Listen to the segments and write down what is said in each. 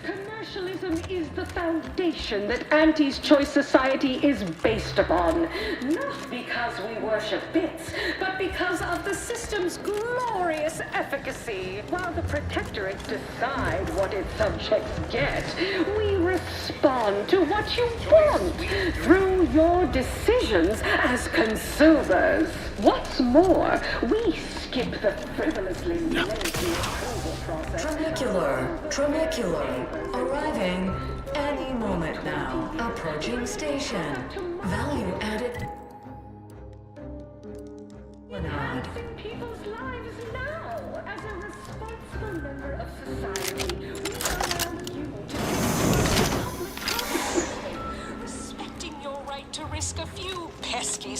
Commercialism is the foundation that Auntie's Choice Society is based upon. Not because we worship bits, but because of the system's glorious efficacy. While the protectorates decide what its subjects get, we respond to what you want through your decisions as consumers. What's more, we skip the frivolously lazy approval process. Tramicular. Arriving any moment now. Approaching station. Value added. Enhancing people's lives now. As a responsible member of society, we allow you to take public policy, respecting your right to risk a few pesky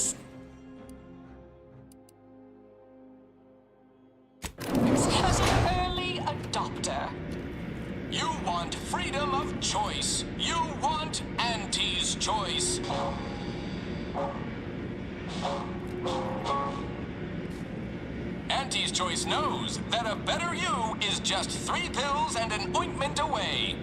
as an early adopter. You want freedom of choice. You want Auntie's choice. Auntie's choice knows that a better you is just 3 pills and an ointment away.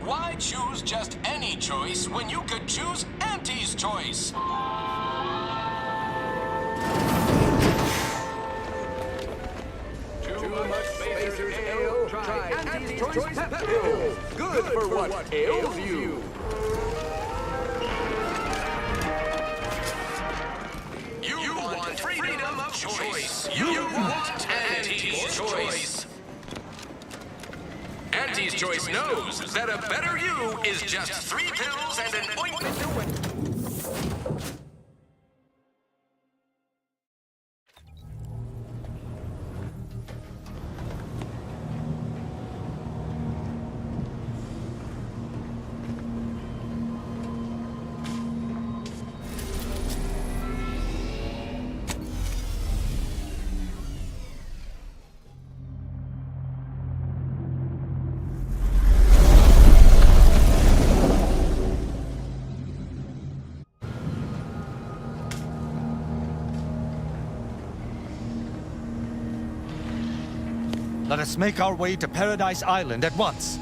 Why choose just any choice when you could choose Auntie's choice? Too much Spacer's Ale. Try Auntie's Choice Pep Pills. Good for what ails you. You want freedom of choice. You want Auntie's choice. Auntie's choice knows that a better you is just 3 pills and an ointment away. Let us make our way to Paradise Island at once.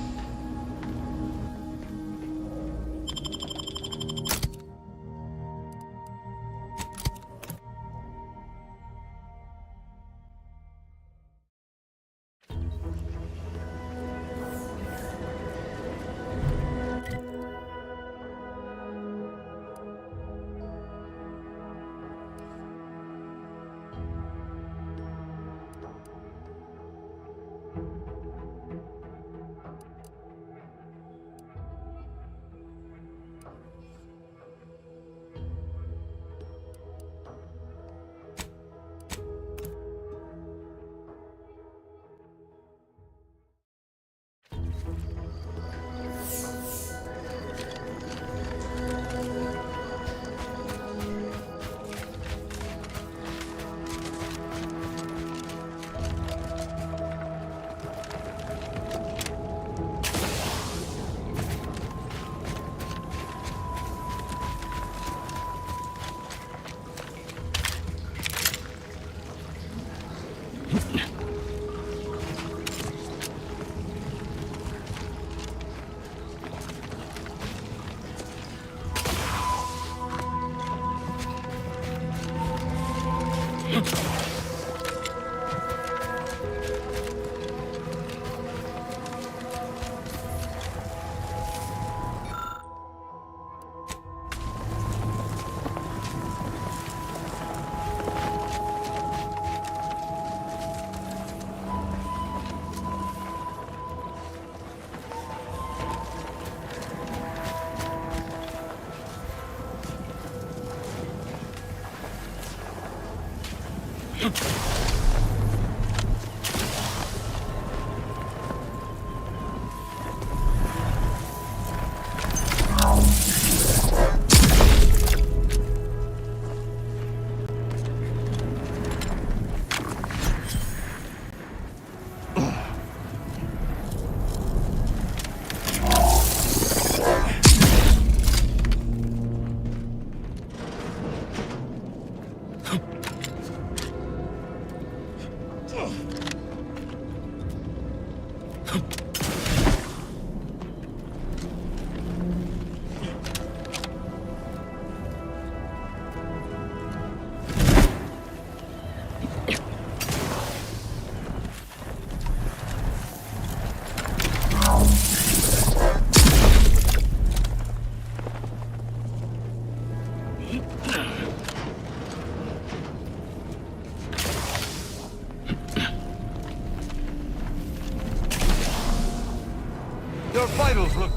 Your vitals look...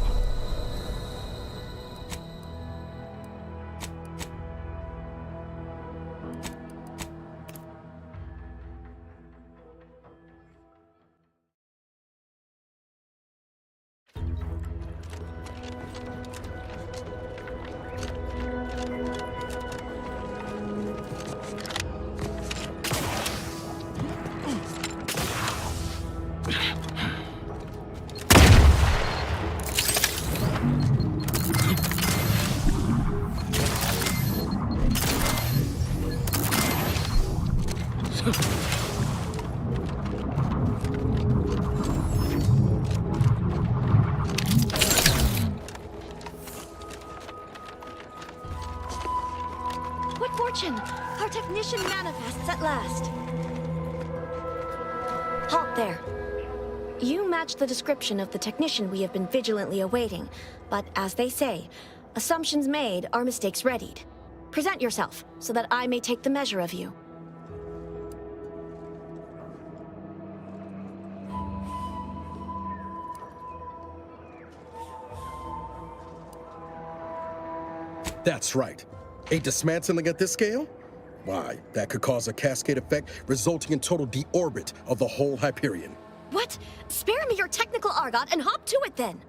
What fortune! Our technician manifests at last. Halt there. You match the description of the technician we have been vigilantly awaiting, but as they say, assumptions made are mistakes readied. Present yourself, so that I may take the measure of you. That's right. A dismantling at this scale? Why, that could cause a cascade effect resulting in total deorbit of the whole Hyperion. What? Spare me your technical argot and hop to it then!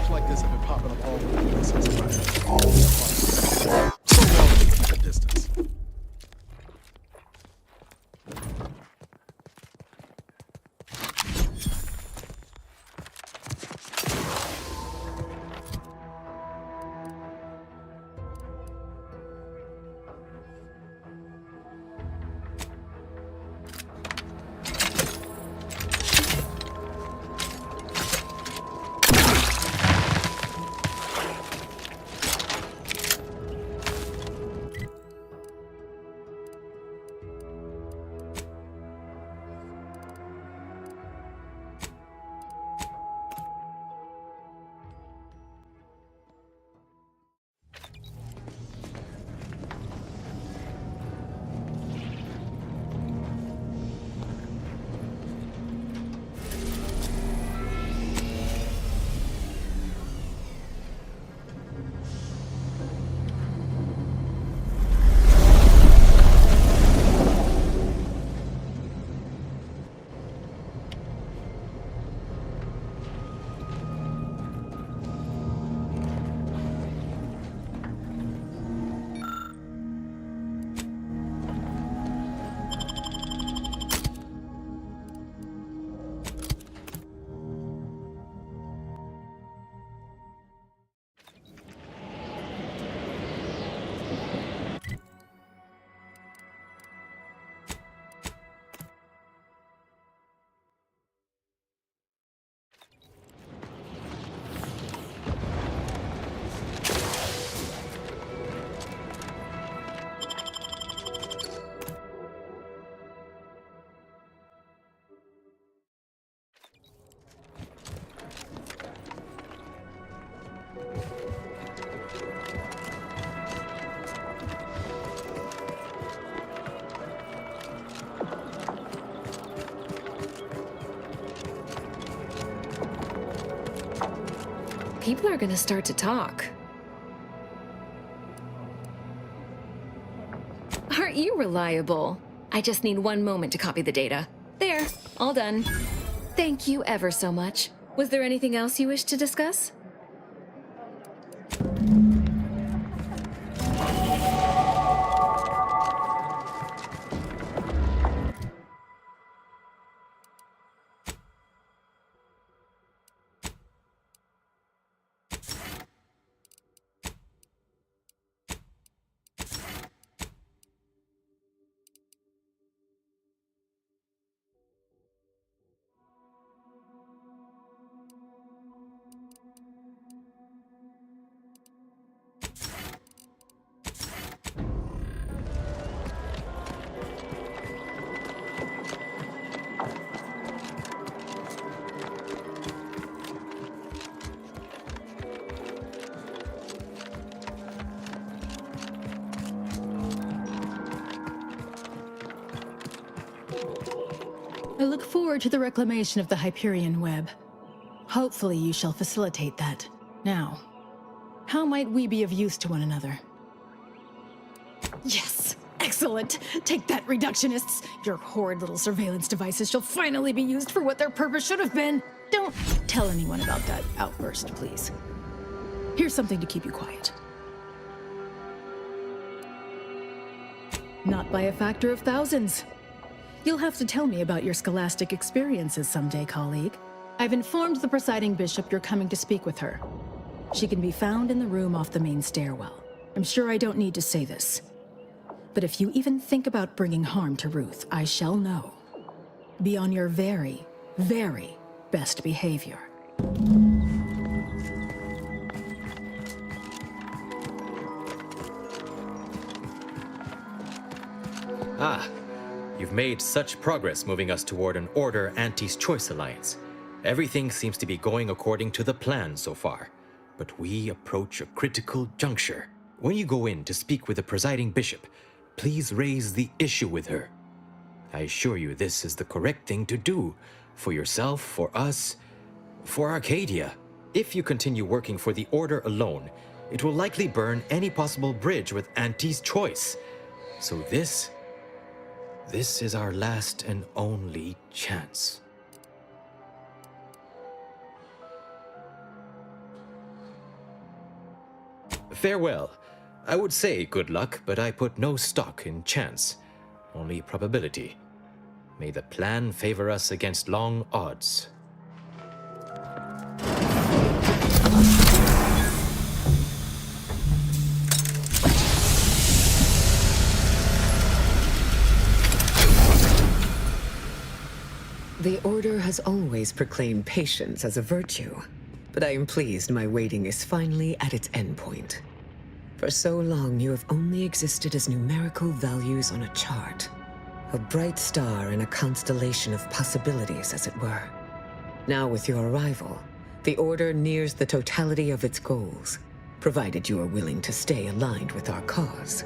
Like this have been popping up all over the place since arrival. So long to keep a distance. people are gonna start to talk. Aren't you reliable? I just need one moment to copy the data. There, all done. Thank you ever so much. Was there anything else you wish to discuss? I look forward to the reclamation of the Hyperion web. Hopefully you shall facilitate that. Now, how might we be of use to one another? Yes! Excellent! Take that, reductionists! Your horrid little surveillance devices shall finally be used for what their purpose should have been! Don't tell anyone about that outburst, please. Here's something to keep you quiet. Not by a factor of thousands. You'll have to tell me about your scholastic experiences someday, colleague. I've informed the presiding bishop you're coming to speak with her. She can be found in the room off the main stairwell. I'm sure I don't need to say this. But if you even think about bringing harm to Ruth, I shall know. Be on your very, very best behavior. Ah. You've made such progress moving us toward an Order Anti's Choice alliance. Everything seems to be going according to the plan so far. But we approach a critical juncture. When you go in to speak with the presiding bishop, please raise the issue with her. I assure you this is the correct thing to do. For yourself, for us, for Arcadia. If you continue working for the Order alone, it will likely burn any possible bridge with Anti's Choice. So this is our last and only chance. Farewell. I would say good luck, but I put no stock in chance, only probability. May the plan favor us against long odds. The Order has always proclaimed patience as a virtue, but I am pleased my waiting is finally at its endpoint. For so long, you have only existed as numerical values on a chart. A bright star in a constellation of possibilities, as it were. Now with your arrival, the Order nears the totality of its goals, provided you are willing to stay aligned with our cause.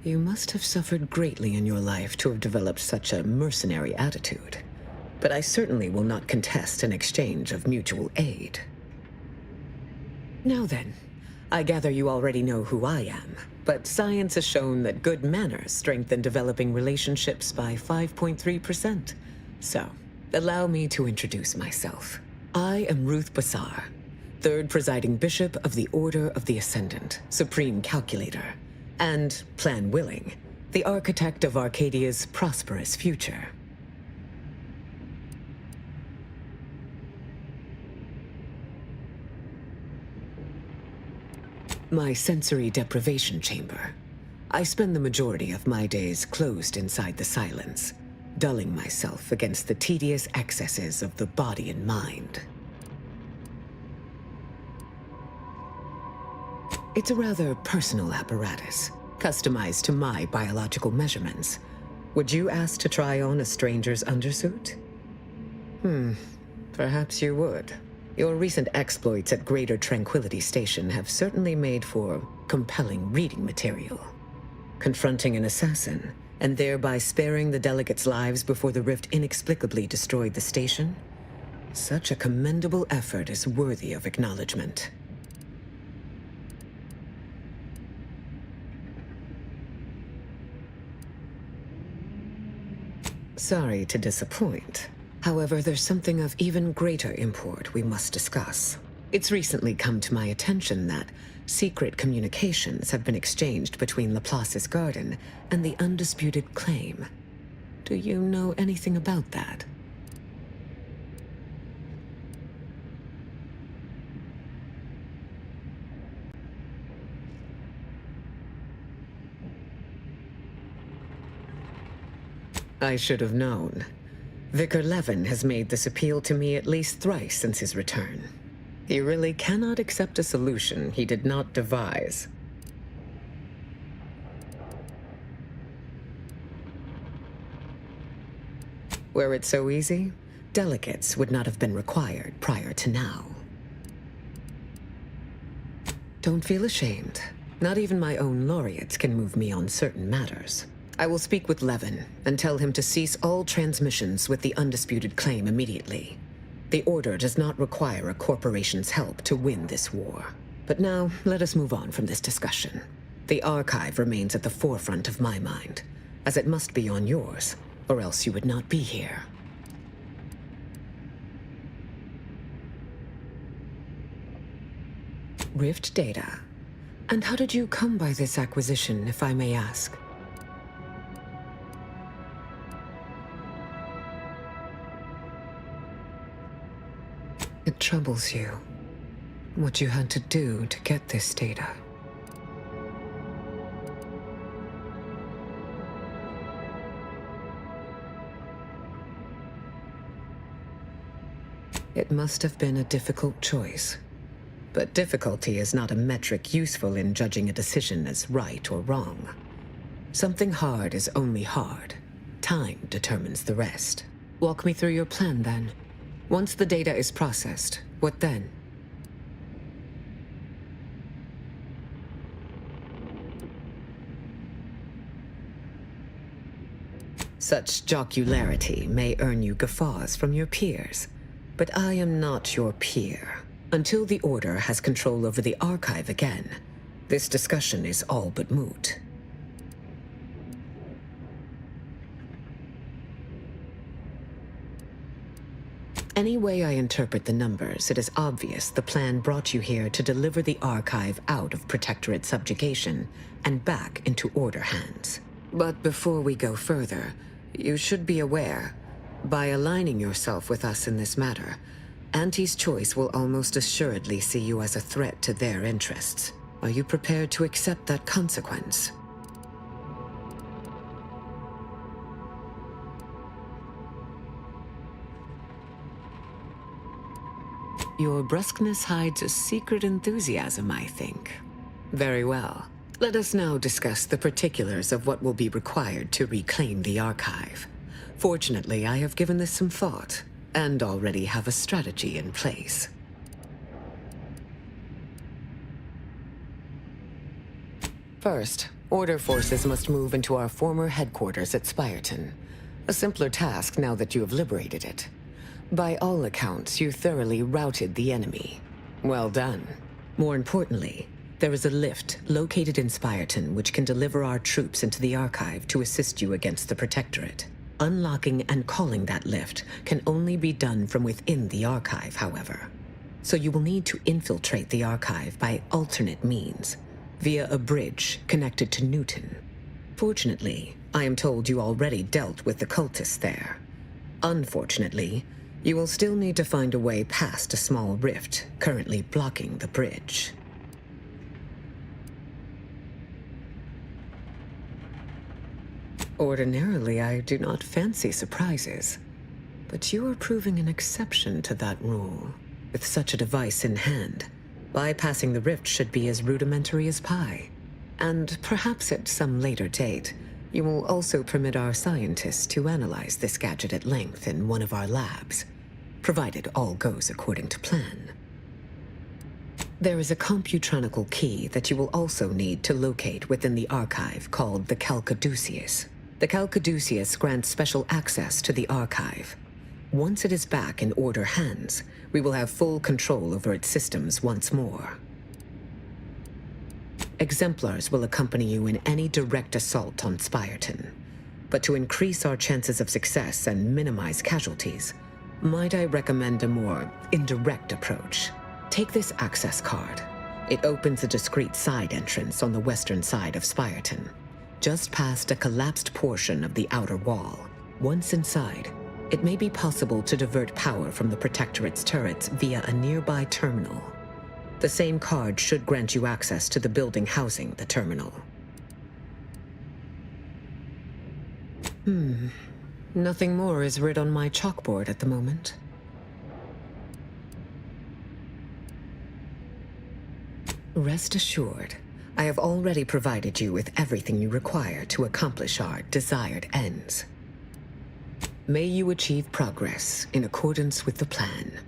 You must have suffered greatly in your life to have developed such a mercenary attitude. But I certainly will not contest an exchange of mutual aid. Now then, I gather you already know who I am, but science has shown that good manners strengthen developing relationships by 5.3%. So, allow me to introduce myself. I am Ruth Bassar, third presiding bishop of the Order of the Ascendant, supreme calculator, and, plan willing, the architect of Arcadia's prosperous future. My sensory deprivation chamber. I spend the majority of my days closed inside the silence, dulling myself against the tedious excesses of the body and mind. It's a rather personal apparatus, customized to my biological measurements. Would you ask to try on a stranger's undersuit? Perhaps you would. Your recent exploits at Greater Tranquility Station have certainly made for compelling reading material. Confronting an assassin, and thereby sparing the delegates' lives before the rift inexplicably destroyed the station? Such a commendable effort is worthy of acknowledgement. Sorry to disappoint. However, there's something of even greater import we must discuss. It's recently come to my attention that secret communications have been exchanged between Laplace's garden and the undisputed claim. Do you know anything about that? I should have known. Vicar Levin has made this appeal to me at least thrice since his return. He really cannot accept a solution he did not devise. Were it so easy, delegates would not have been required prior to now. Don't feel ashamed. Not even my own laureates can move me on certain matters. I will speak with Levin and tell him to cease all transmissions with the undisputed claim immediately. The Order does not require a corporation's help to win this war. But now, let us move on from this discussion. The Archive remains at the forefront of my mind, as it must be on yours, or else you would not be here. Rift data. And how did you come by this acquisition, if I may ask? It troubles you what you had to do to get this data. It must have been a difficult choice. But difficulty is not a metric useful in judging a decision as right or wrong. Something hard is only hard. Time determines the rest. Walk me through your plan, then. Once the data is processed, what then? Such jocularity may earn you guffaws from your peers, but I am not your peer. Until the Order has control over the Archive again, this discussion is all but moot. Any way I interpret the numbers, it is obvious the plan brought you here to deliver the Archive out of Protectorate subjugation and back into Order hands. But before we go further, you should be aware, by aligning yourself with us in this matter, Auntie's Choice will almost assuredly see you as a threat to their interests. Are you prepared to accept that consequence? Your brusqueness hides a secret enthusiasm, I think. Very well. Let us now discuss the particulars of what will be required to reclaim the Archive. Fortunately, I have given this some thought, and already have a strategy in place. First, Order forces must move into our former headquarters at Spyreton. A simpler task now that you have liberated it. By all accounts, you thoroughly routed the enemy. Well done. More importantly, there is a lift located in Spyreton which can deliver our troops into the Archive to assist you against the Protectorate. Unlocking and calling that lift can only be done from within the Archive, however. So you will need to infiltrate the Archive by alternate means, via a bridge connected to Newton. Fortunately, I am told you already dealt with the cultists there. Unfortunately, you will still need to find a way past a small rift currently blocking the bridge. Ordinarily, I do not fancy surprises, but you are proving an exception to that rule. With such a device in hand, bypassing the rift should be as rudimentary as pie. And perhaps at some later date, you will also permit our scientists to analyze this gadget at length in one of our labs, provided all goes according to plan. There is a computronical key that you will also need to locate within the archive called the Calcaduceus. The Calcaduceus grants special access to the archive. Once it is back in Order hands, we will have full control over its systems once more. Exemplars will accompany you in any direct assault on Spirton. But to increase our chances of success and minimize casualties, might I recommend a more indirect approach? Take this access card. It opens a discreet side entrance on the western side of Spirton, just past a collapsed portion of the outer wall. Once inside, it may be possible to divert power from the Protectorate's turrets via a nearby terminal. The same card should grant you access to the building housing the terminal. Nothing more is writ on my chalkboard at the moment. Rest assured, I have already provided you with everything you require to accomplish our desired ends. May you achieve progress in accordance with the plan.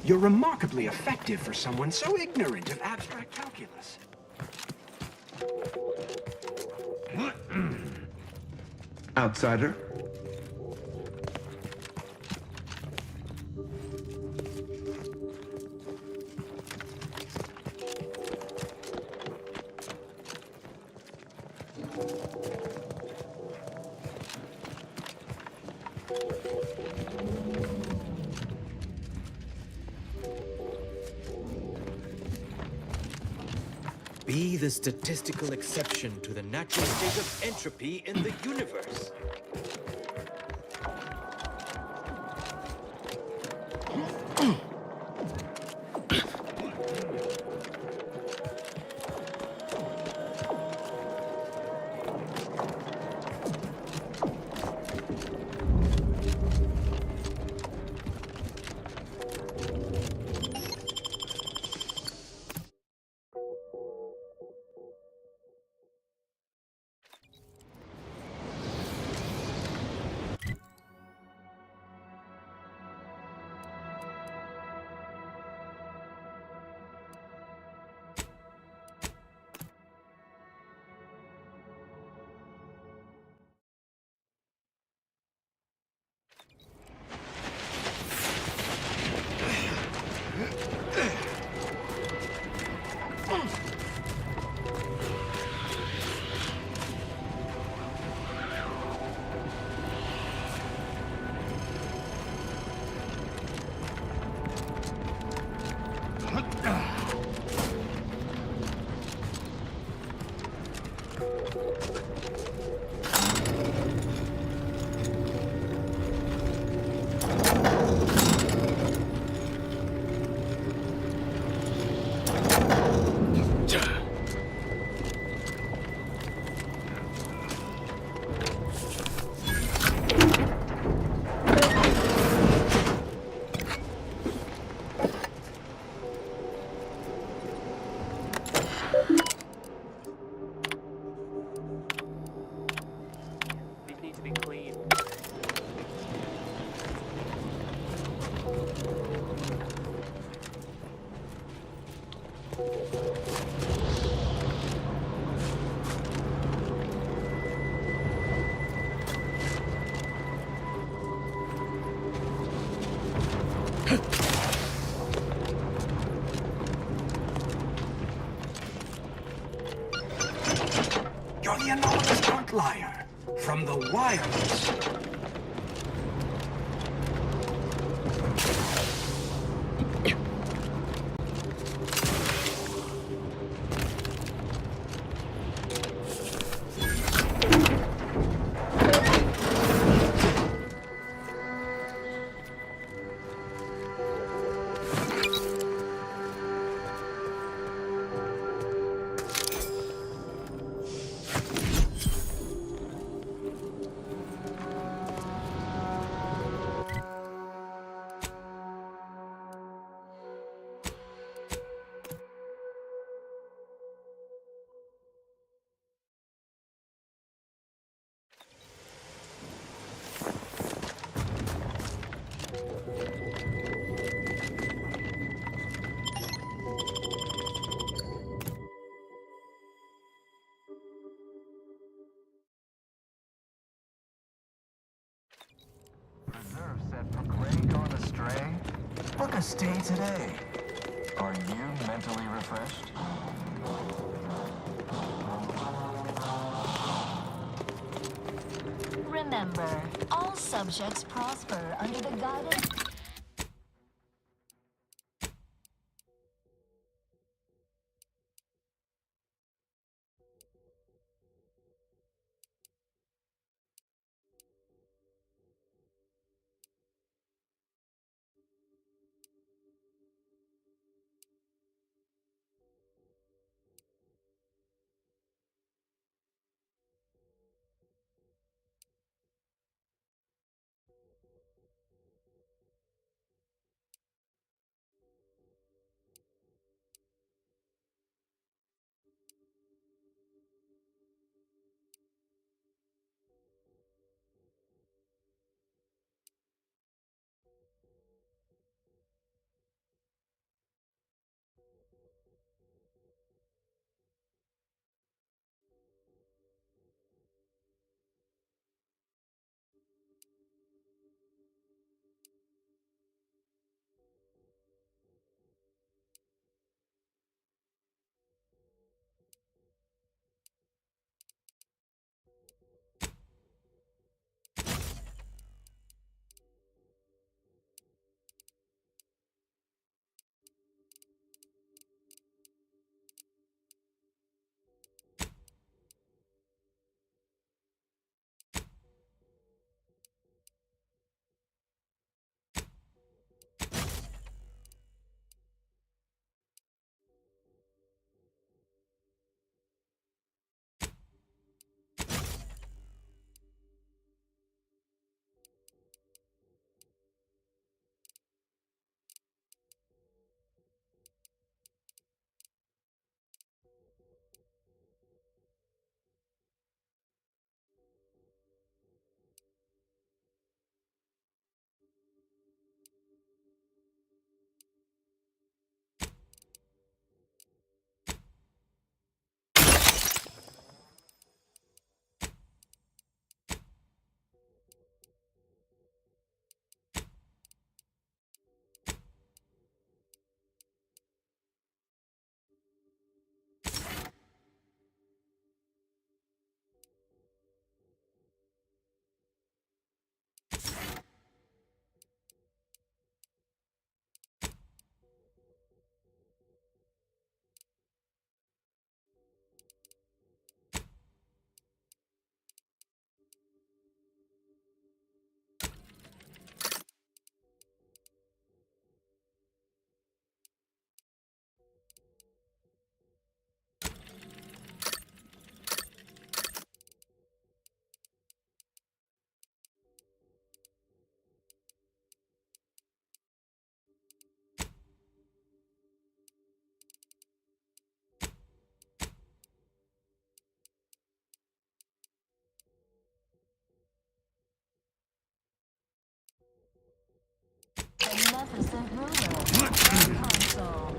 You're remarkably effective for someone so ignorant of abstract calculus. Outsider? the statistical exception to the natural state of entropy in the universe. You're the anomalous outlier from the wireless. Preserve set for Gray gone astray? Book a stay today. Are you mentally refreshed? Remember, all subjects prosper under the guidance... beneficent ruler. The console.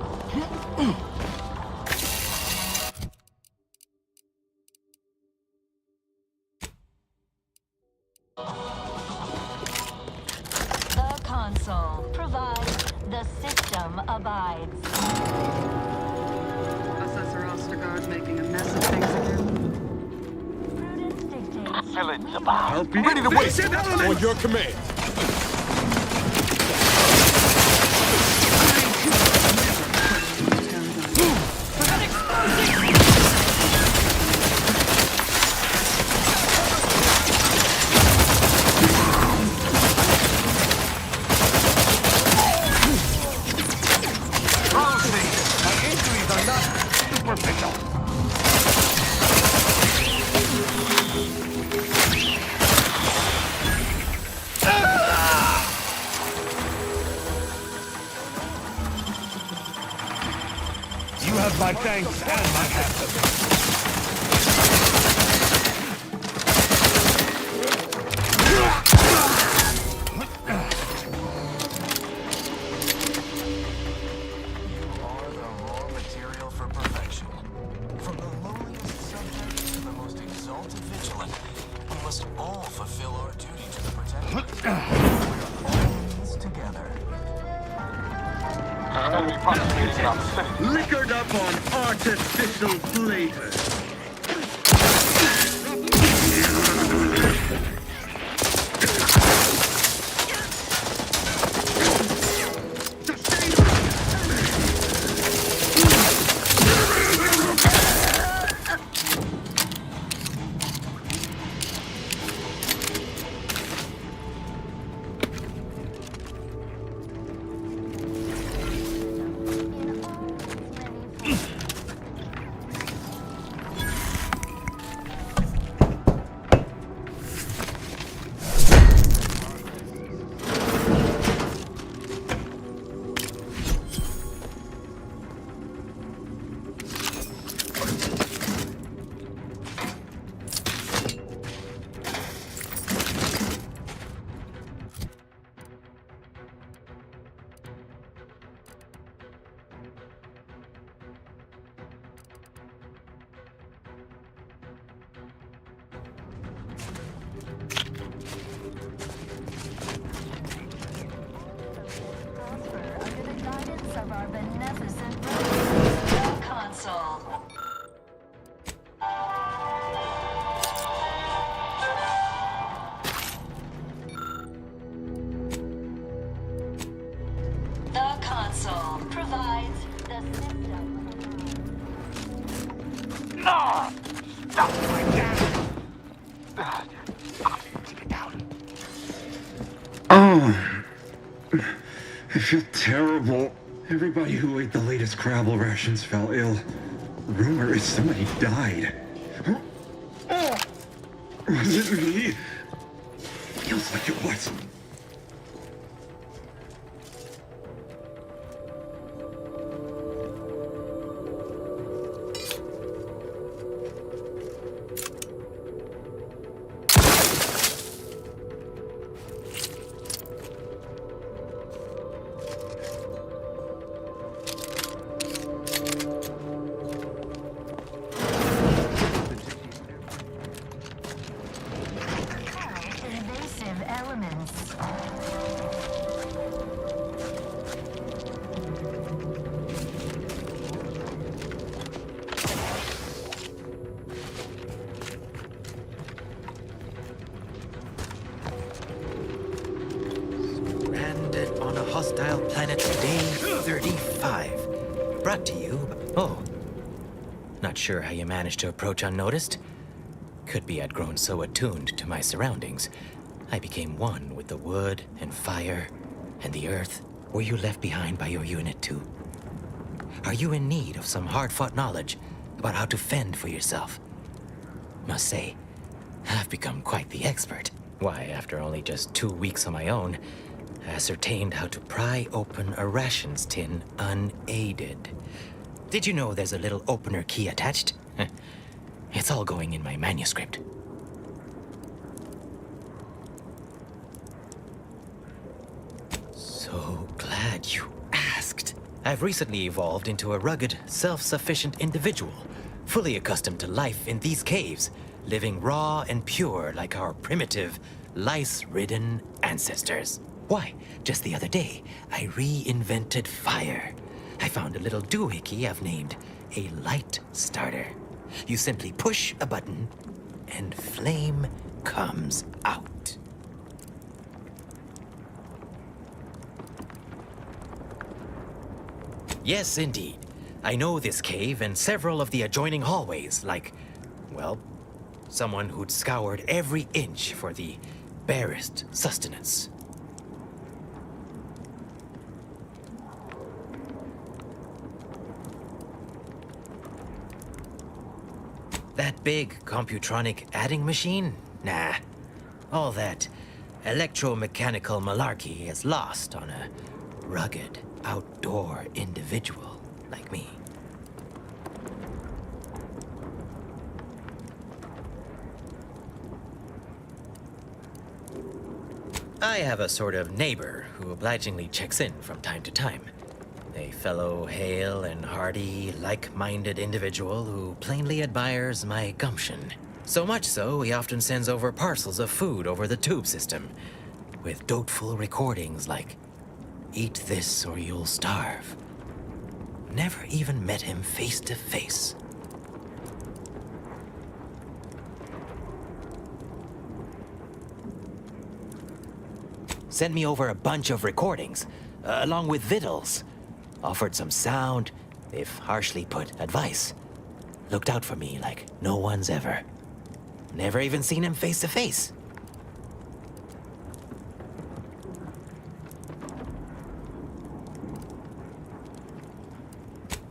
The console provides, the system abides. Professor Ostergaard making a mess of things again. Prudence dictates. Village about. Help you. Ready to wait. On your command. You have my thanks and my hands. You are the raw material for perfection. From the lowliest subject to the most exalted vigilant, we must all fulfill our duty to the protector. We're all in this together. Liquored up on artificial flavor. Under the guidance of our beneficent ruler, the console. The console provides the system. No! Stop like that! Oh, I feel terrible. Everybody who ate the latest Crabble rations fell ill. Rumor is somebody died. Oh, was it me? Feels like it was. Invasive elements. Stranded on a hostile planet, day 35. Brought to you. Oh. Not sure how you managed to approach unnoticed. Could be I'd grown so attuned to my surroundings, I became one with the wood and fire and the earth. Were you left behind by your unit too? Are you in need of some hard-fought knowledge about how to fend for yourself? Must say, I've become quite the expert. Why, after only just 2 weeks on my own, I ascertained how to pry open a rations tin unaided. Did you know there's a little opener key attached? It's all going in my manuscript. So glad I've recently evolved into a rugged, self-sufficient individual, fully accustomed to life in these caves, living raw and pure like our primitive, lice-ridden ancestors. Why, just the other day, I reinvented fire. I found a little doohickey I've named a light starter. You simply push a button, and flame comes out. Yes, indeed. I know this cave and several of the adjoining hallways, like, well, someone who'd scoured every inch for the barest sustenance. That big computronic adding machine? Nah. All that electromechanical malarkey is lost on a rugged, outdoor individual like me. I have a sort of neighbor who obligingly checks in from time to time. A fellow hale and hearty, like-minded individual who plainly admires my gumption. So much so, he often sends over parcels of food over the tube system, with doteful recordings like, "Eat this or you'll starve." Never even met him face to face. Sent me over a bunch of recordings, along with victuals. Offered some sound, if harshly put, advice. Looked out for me like no one's ever. Never even seen him face to face.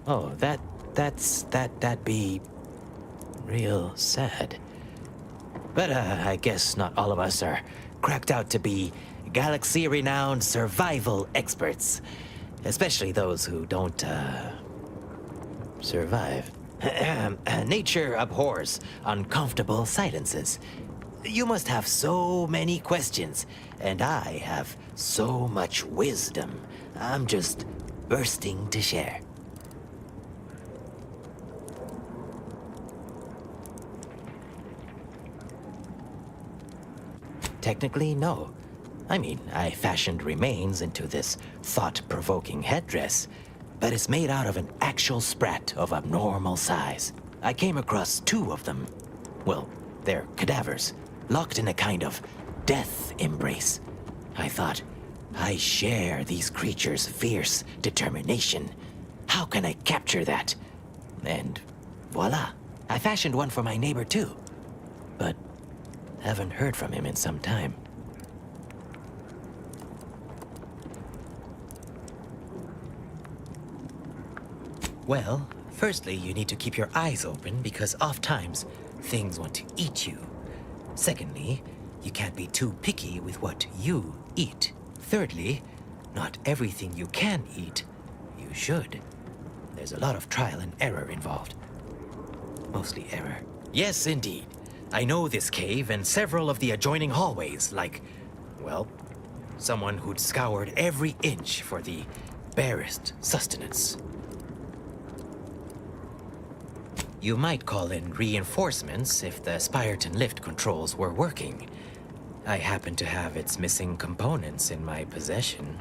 Oh, that'd be real sad. But I guess not all of us are cracked out to be galaxy-renowned survival experts. Especially those who don't, survive. Nature abhors uncomfortable silences. You must have so many questions, and I have so much wisdom. I'm just bursting to share. Technically, no. I mean, I fashioned remains into this thought-provoking headdress, but it's made out of an actual sprat of abnormal size. I came across 2 of them. Well, they're cadavers, locked in a kind of death embrace. I thought, I share these creatures' fierce determination. How can I capture that? And voila, I fashioned one for my neighbor too. But haven't heard from him in some time. Well, firstly, you need to keep your eyes open because oft-times things want to eat you. Secondly, you can't be too picky with what you eat. Thirdly, not everything you can eat, you should. There's a lot of trial and error involved. Mostly error. Yes, indeed. I know this cave and several of the adjoining hallways, like, well, someone who'd scoured every inch for the barest sustenance. You might call in reinforcements if the Spyreton lift controls were working. I happen to have its missing components in my possession.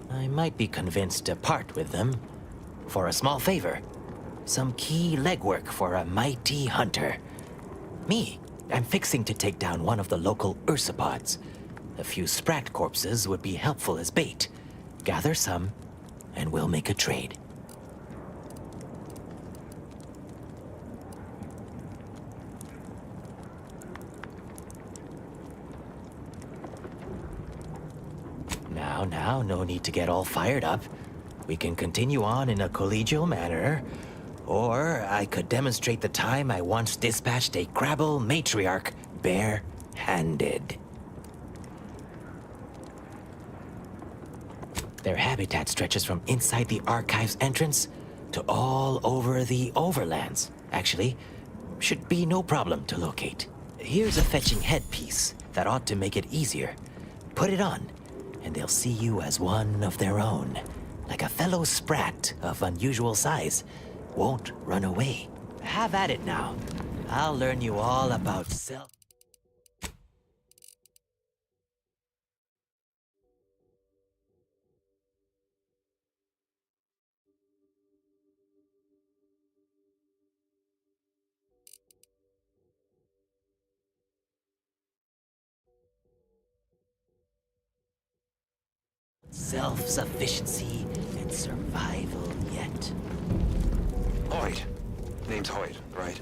I might be convinced to part with them for a small favor. Some key legwork for a mighty hunter. Me, I'm fixing to take down one of the local ursopods. A few sprat corpses would be helpful as bait. Gather some, and we'll make a trade. Now, no need to get all fired up. We can continue on in a collegial manner, or I could demonstrate the time I once dispatched a Crabble matriarch bare-handed. Their habitat stretches from inside the archive's entrance to all over the overlands. Actually, should be no problem to locate. Here's a fetching headpiece that ought to make it easier. Put it on, and they'll see you as one of their own. Like a fellow sprat of unusual size. Won't run away. Have at it now. I'll learn you all about self... self-sufficiency and survival yet. Hoyt. Name's Hoyt, right?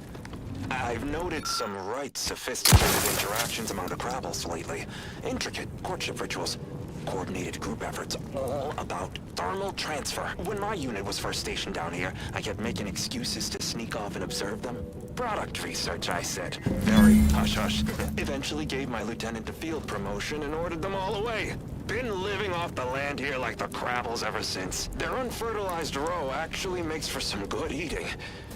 I've noted some right sophisticated interactions among the Krabbles lately. Intricate courtship rituals, coordinated group efforts, all about thermal transfer. When my unit was first stationed down here, I kept making excuses to sneak off and observe them. Product research, I said. Very hush-hush. Eventually gave my lieutenant a field promotion and ordered them all away. Been living off the land here like the Krabbles ever since. Their unfertilized roe actually makes for some good eating.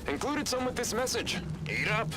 Included some with this message. Eat up.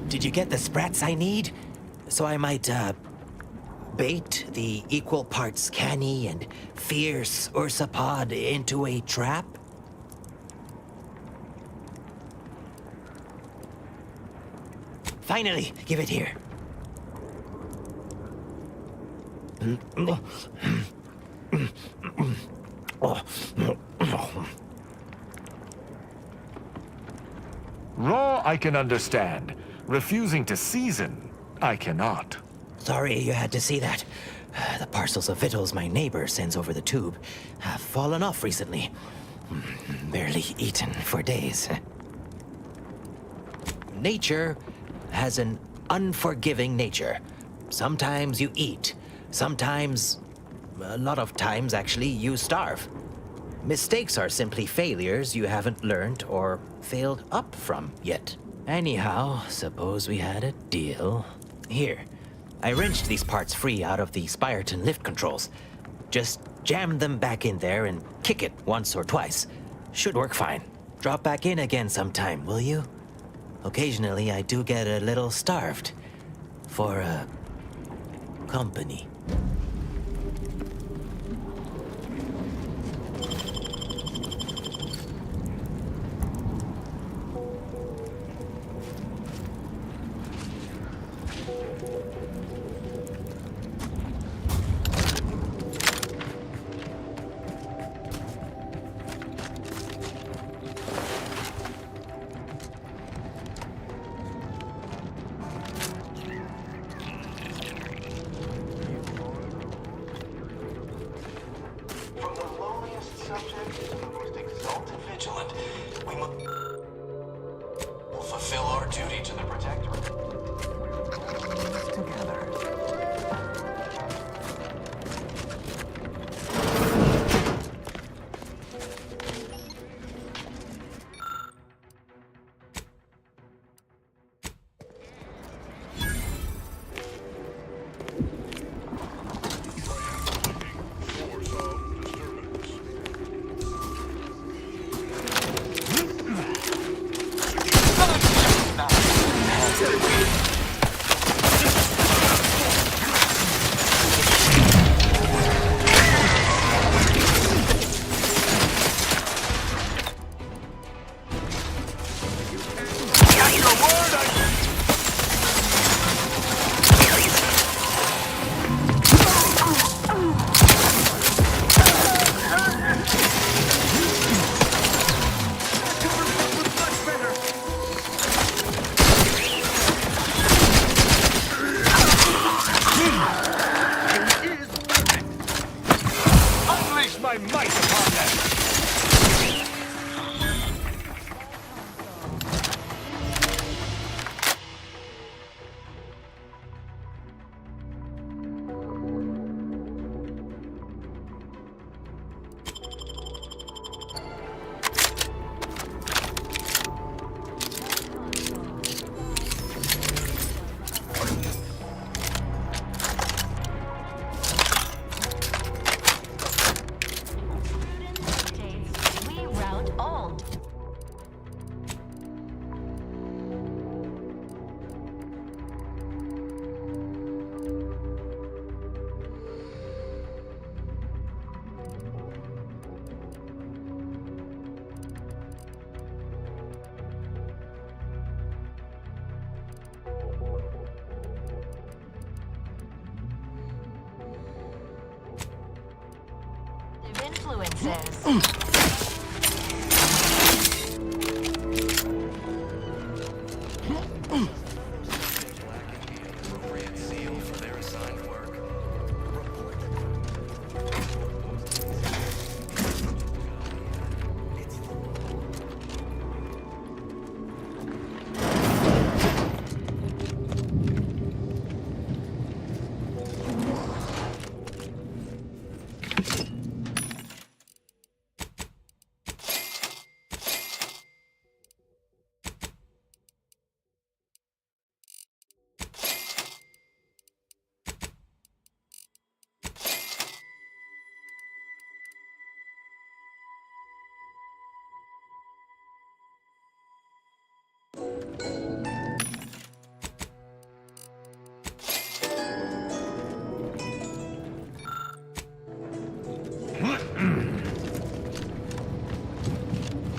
Did you get the sprats I need? So I might, bait the equal parts canny and fierce ursapod into a trap? Finally, give it here. Raw, I can understand. Refusing to season, I cannot. Sorry you had to see that. The parcels of victuals my neighbor sends over the tube have fallen off recently. Barely eaten for days. Nature has an unforgiving nature. Sometimes you eat. Sometimes, a lot of times actually, you starve. Mistakes are simply failures you haven't learned or failed up from yet. Anyhow, suppose we had a deal. Here, I wrenched these parts free out of the Spyreton lift controls. Just jam them back in there and kick it once or twice. Should work fine. Drop back in again sometime, will you? Occasionally, I do get a little starved. For, company. says.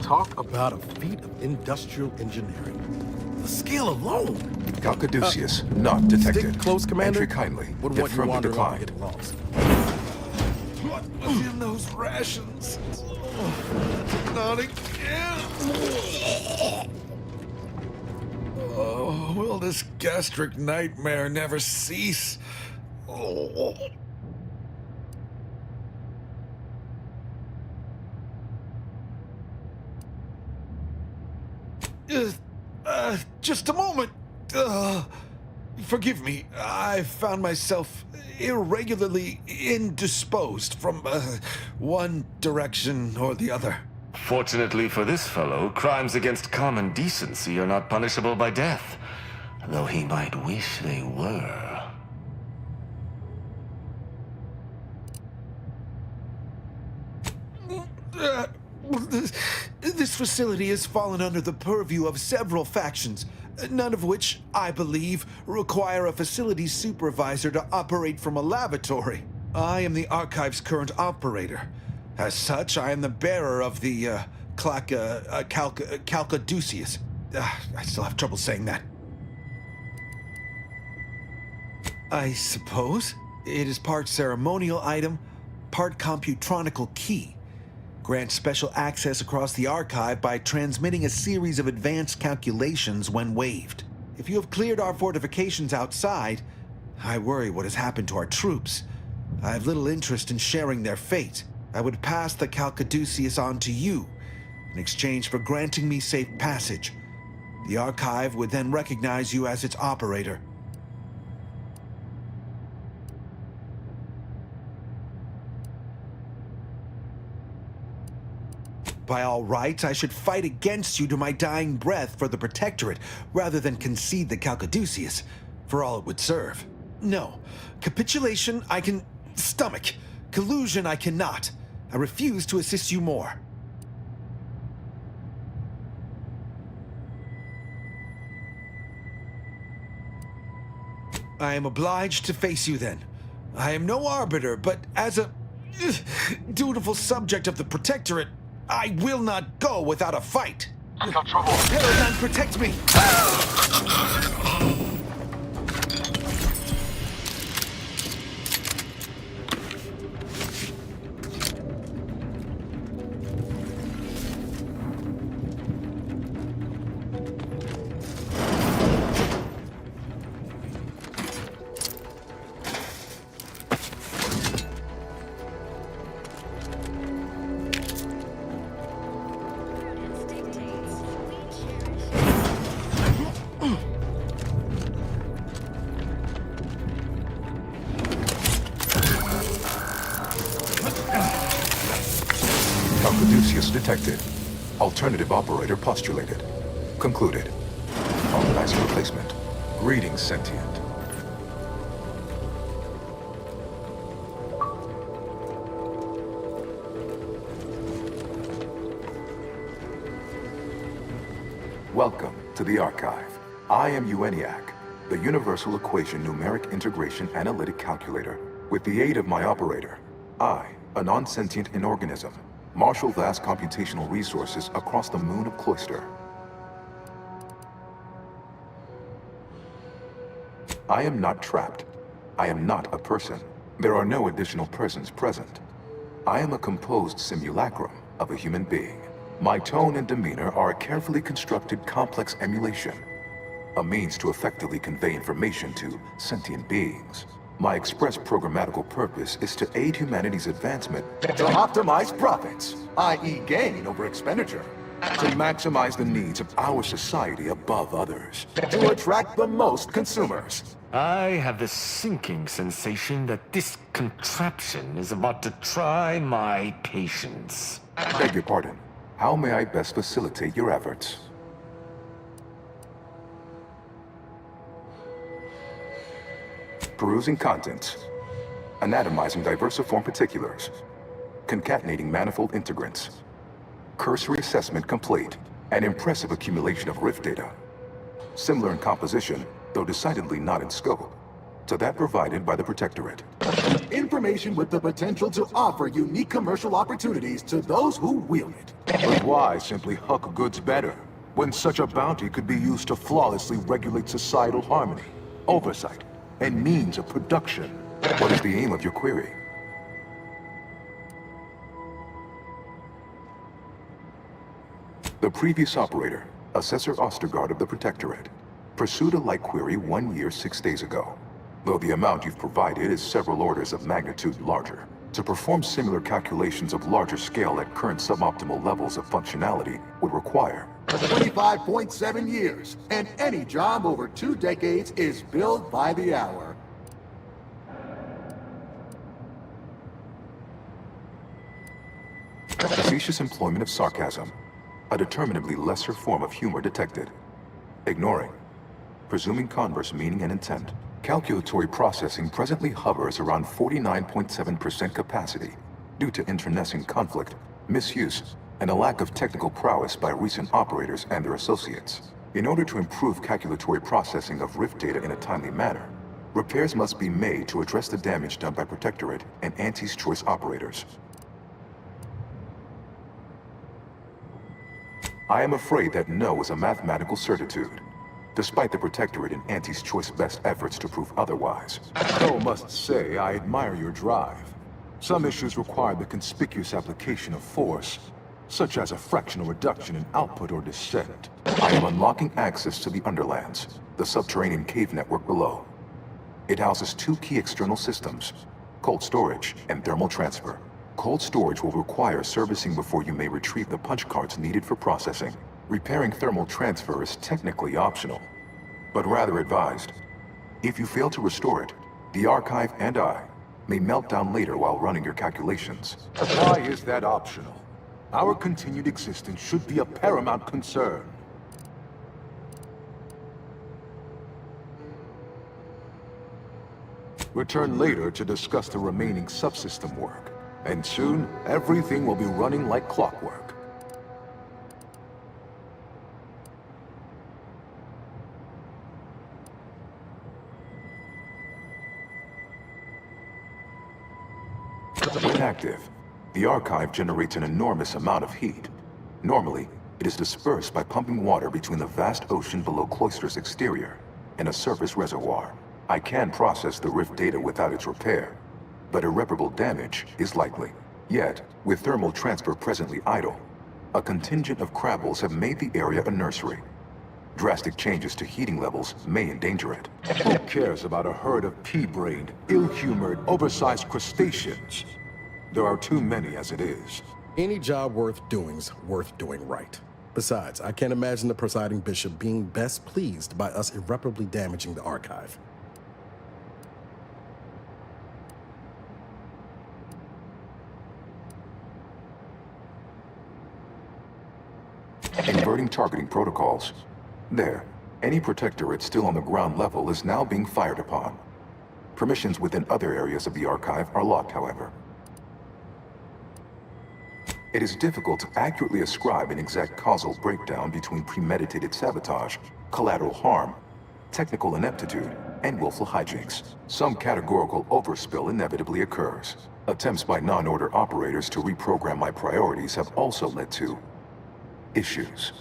Talk about a feat of industrial engineering. The skill alone. Calcaduceus, not detected. Stick close, Commander. Entry kindly. Wouldn't want you Affirmative wandering off and declined. getting lost. What was in those rations? Not again. Oh, will this gastric nightmare never cease? Oh. Just a moment. Forgive me. I found myself irregularly indisposed from one direction or the other. Fortunately for this fellow, crimes against common decency are not punishable by death, though he might wish they were. This facility has fallen under the purview of several factions, none of which, I believe, require a facilities supervisor to operate from a lavatory. I am the Archive's current operator. As such, I am the bearer of the, Calcaduceus. I still have trouble saying that. I suppose it is part ceremonial item, part computronical key. Grants special access across the archive by transmitting a series of advanced calculations when waived. If you have cleared our fortifications outside, I worry what has happened to our troops. I have little interest in sharing their fate. I would pass the Calcaduceus on to you in exchange for granting me safe passage. The archive would then recognize you as its operator. By all rights, I should fight against you to my dying breath for the Protectorate, rather than concede the Calcaduceus, for all it would serve. No. Capitulation I can stomach. Collusion I cannot. I refuse to assist you more. I am obliged to face you then. I am no arbiter, but as a dutiful subject of the Protectorate, I will not go without a fight. I've got trouble. Paragon, protect me! Calcaduceus detected. Alternative operator postulated. Concluded. Authorized replacement. Greetings, sentient. Welcome to the Archive. I am EUENIAC, the Universal Equation Numeric Integration Analytic Calculator. With the aid of my operator, I, a non-sentient inorganism, marshal vast computational resources across the moon of Cloister. I am not trapped. I am not a person. There are no additional persons present. I am a composed simulacrum of a human being. My tone and demeanor are a carefully constructed complex emulation, a means to effectively convey information to sentient beings. My express programmatical purpose is to aid humanity's advancement to optimize profits, i.e. gain over expenditure, to maximize the needs of our society above others, to attract the most consumers. I have the sinking sensation that this contraption is about to try my patience. Beg your pardon. How may I best facilitate your efforts? Perusing contents. Anatomizing diversiform particulars. Concatenating manifold integrants. Cursory assessment complete. An impressive accumulation of rift data. Similar in composition, though decidedly not in scope, to that provided by the Protectorate. Information with the potential to offer unique commercial opportunities to those who wield it. But why simply huck goods better, when such a bounty could be used to flawlessly regulate societal harmony, oversight, and means of production? What is the aim of your query? The previous operator, Assessor Ostergaard of the Protectorate, pursued a like query 1 year, 6 days ago, though the amount you've provided is several orders of magnitude larger. To perform similar calculations of larger scale at current suboptimal levels of functionality would require 25.7 years, and any job over 2 decades is billed by the hour. Facetious employment of sarcasm, a determinably lesser form of humor detected. Ignoring. Presuming converse meaning and intent. Calculatory processing presently hovers around 49.7% capacity due to internecine conflict, misuse, and a lack of technical prowess by recent operators and their associates. In order to improve calculatory processing of rift data in a timely manner, repairs must be made to address the damage done by Protectorate and Anti's Choice operators. I am afraid that no is a mathematical certitude, despite the Protectorate and Anti's Choice best efforts to prove otherwise. Though must say I admire your drive. Some issues require the conspicuous application of force, such as a fractional reduction in output or descent. I am unlocking access to the Underlands, the subterranean cave network below. It houses 2 key external systems, cold storage and thermal transfer. Cold storage will require servicing before you may retrieve the punch cards needed for processing. Repairing thermal transfer is technically optional, but rather advised. If you fail to restore it, the Archive and I may melt down later while running your calculations. Why is that optional? Our continued existence should be a paramount concern. Return later to discuss the remaining subsystem work, and soon everything will be running like clockwork. Inactive. The Archive generates an enormous amount of heat. Normally, it is dispersed by pumping water between the vast ocean below Cloister's exterior and a surface reservoir. I can process the rift data without its repair, but irreparable damage is likely. Yet, with thermal transfer presently idle, a contingent of crabbles have made the area a nursery. Drastic changes to heating levels may endanger it. Who cares about a herd of pea-brained, ill-humored, oversized crustaceans? There are too many as it is. Any job worth doing's worth doing right. Besides, I can't imagine the presiding bishop being best pleased by us irreparably damaging the Archive. Inverting targeting protocols. There. Any Protectorate still on the ground level is now being fired upon. Permissions within other areas of the Archive are locked, however. It is difficult to accurately ascribe an exact causal breakdown between premeditated sabotage, collateral harm, technical ineptitude, and willful hijinks. Some categorical overspill inevitably occurs. Attempts by non-order operators to reprogram my priorities have also led to issues.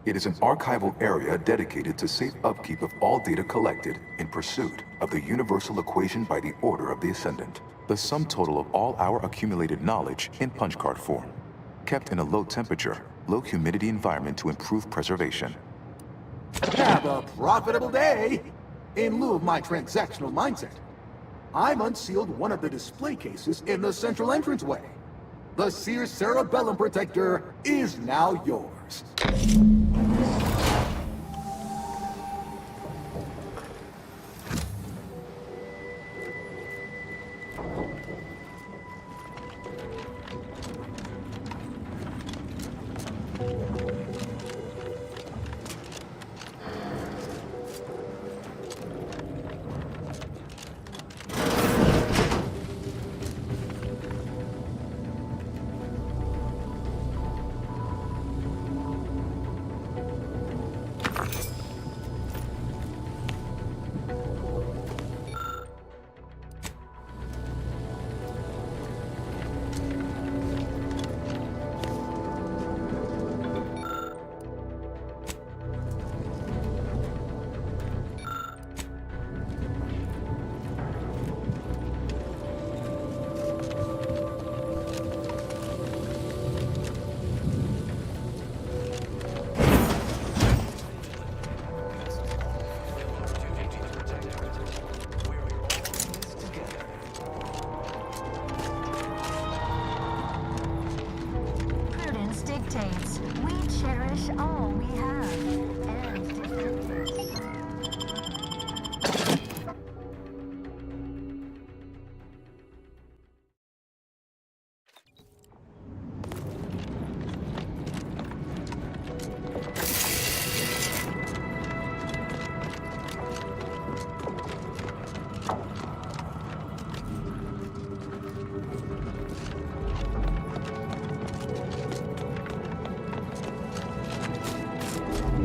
It is an archival area dedicated to safe upkeep of all data collected in pursuit of the universal equation by the Order of the Ascendant. The sum total of all our accumulated knowledge in punch card form, kept in a low temperature, low humidity environment to improve preservation. Have a profitable day! In lieu of my transactional mindset, I've unsealed one of the display cases in the central entranceway. The Seer Cerebellum Protector is now yours.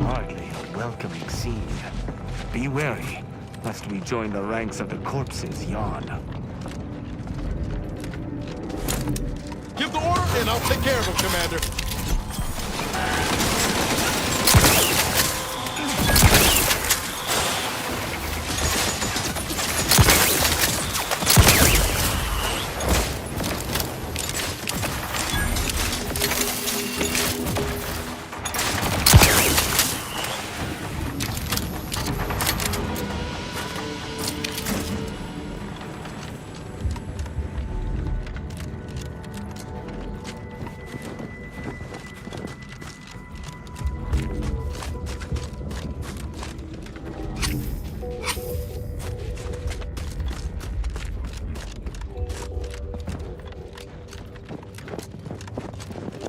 Hardly a welcoming scene. Be wary, lest we join the ranks of the corpses yon. Give the order, and I'll take care of him, Commander.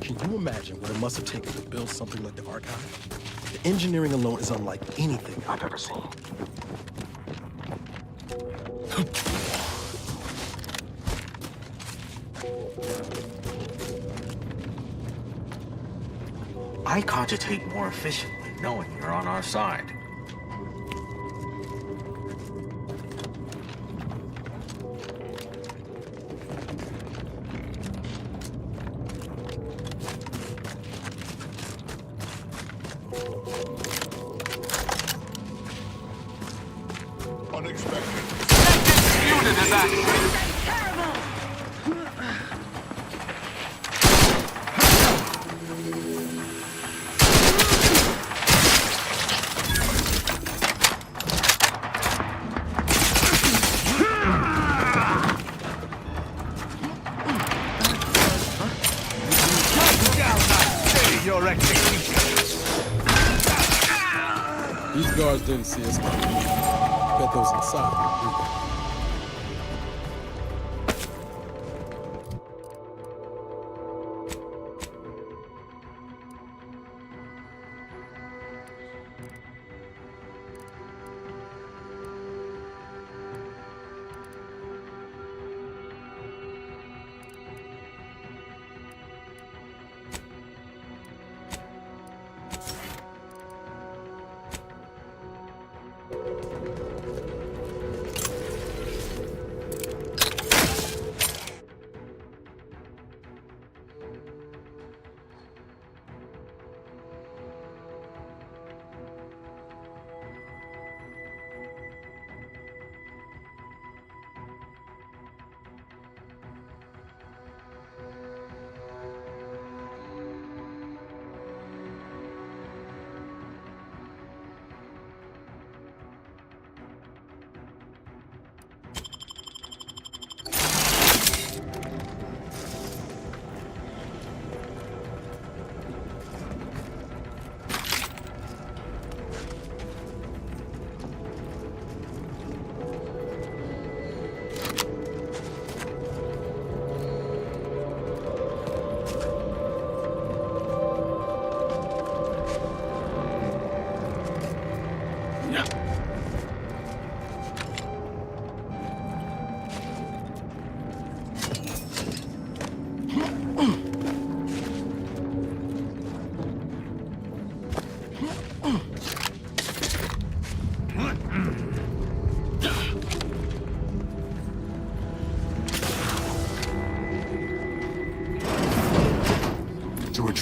Can you imagine what it must have taken to build something like the Archive? The engineering alone is unlike anything I've ever seen. I cogitate more efficiently knowing you're on our side. These guards didn't see us coming. Bet those inside were brutal.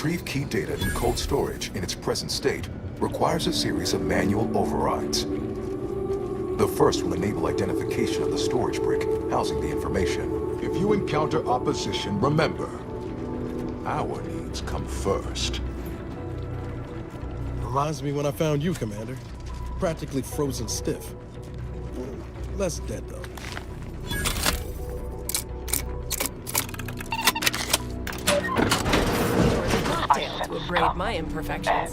retrieve key data in cold storage in its present state requires a series of manual overrides. The first will enable identification of the storage brick housing the information. If you encounter opposition, remember, our needs come first. Reminds me when I found you, Commander. Practically frozen stiff. Less dead, though. To abrade my imperfections.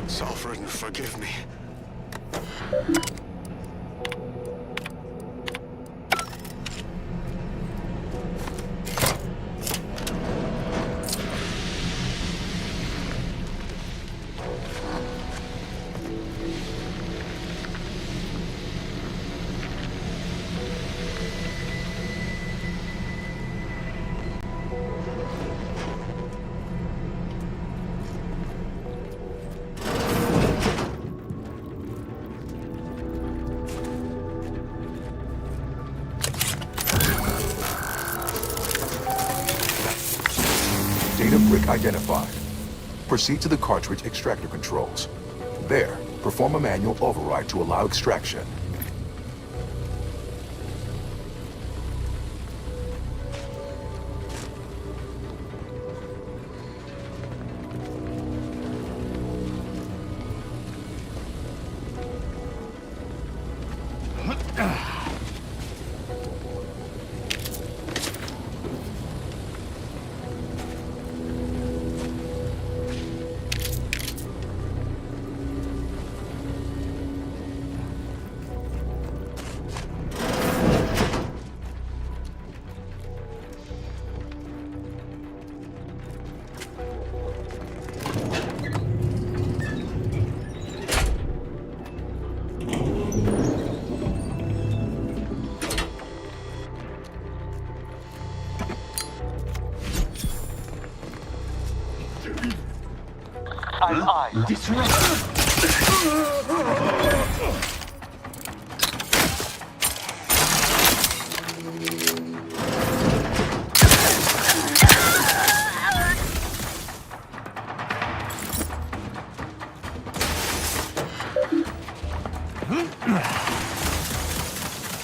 Sovereign, forgive me. Data brick identified. Proceed to the cartridge extractor controls. There, perform a manual override to allow extraction.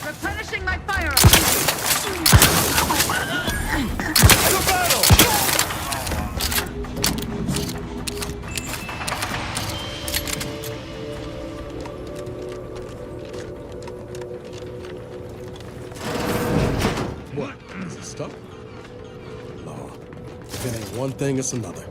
Replenishing my firearms. What? Is it stuck? No. If it ain't one thing, it's another.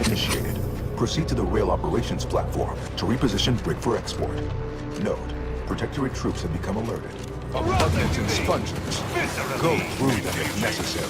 Initiated. Proceed to the rail operations platform to reposition brick for export. Note, Protectorate troops have become alerted. Abundance and spongers. Go through them if necessary.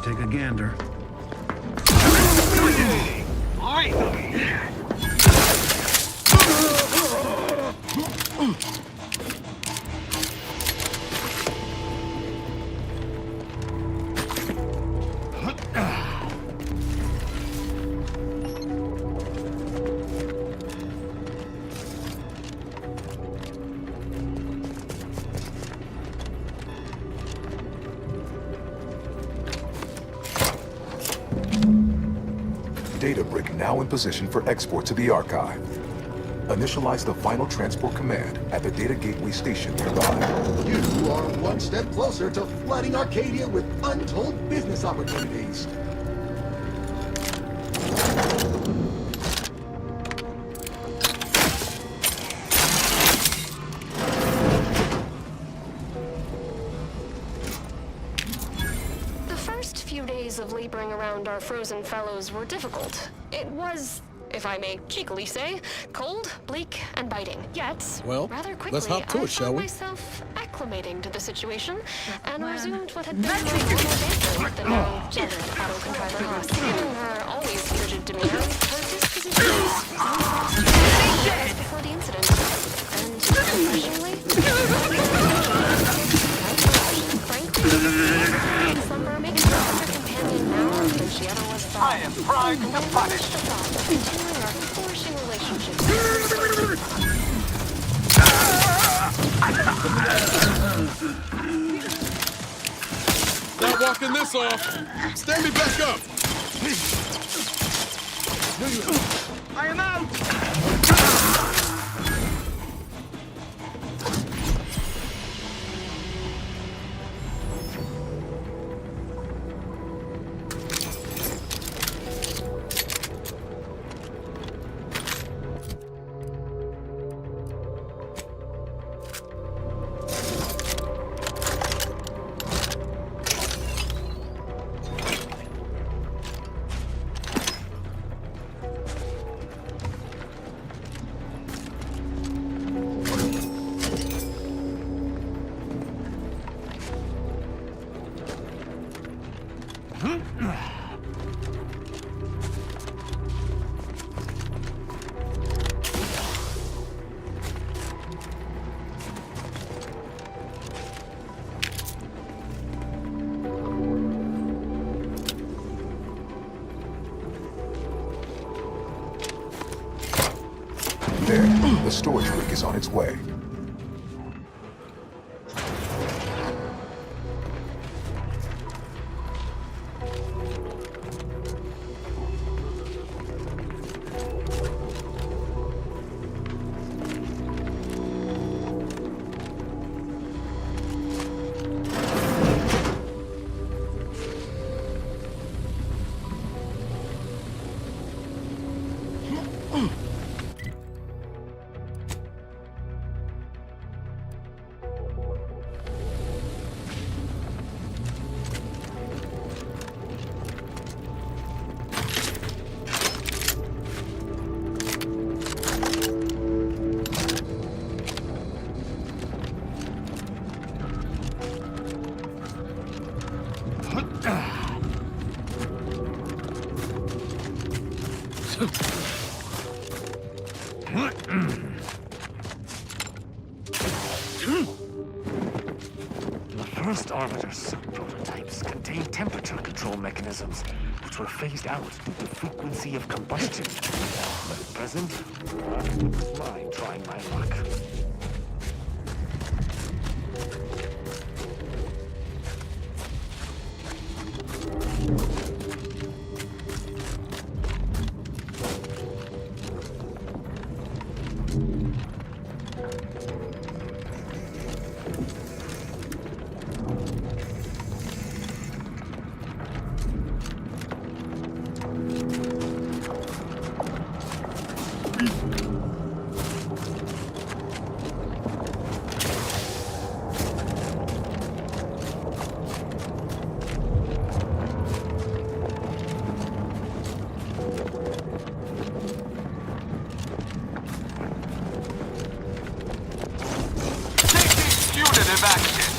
take a gander. Data brick now in position for export to the archive. Initialize the final transport command at the data gateway station nearby. You are one step closer to flooding Arcadia with untold business opportunities. The first few days of laboring around our frozen fellows were difficult. It was, if I may cheekily say, cold, bleak, and biting. Yet, Well, rather quickly, let's hop to I it, shall found we? myself acclimating to the situation and resumed what had been my normal banter with the now gendered auto-contriver Haas. Given her always frigid demeanor, her disposition was before the incident. And professionally, frankly, slumber makes her a better companion now than she ever was thought. I am primed to punish. The thought of continuing our flourishing relationship. Not walking this off. Stand me back up. I am out! There, the storage rig is on its way. The first Arbiter's prototypes contained temperature control mechanisms, which were phased out due to frequency of combustion. But at present, I wouldn't mind trying my luck. Punitive action.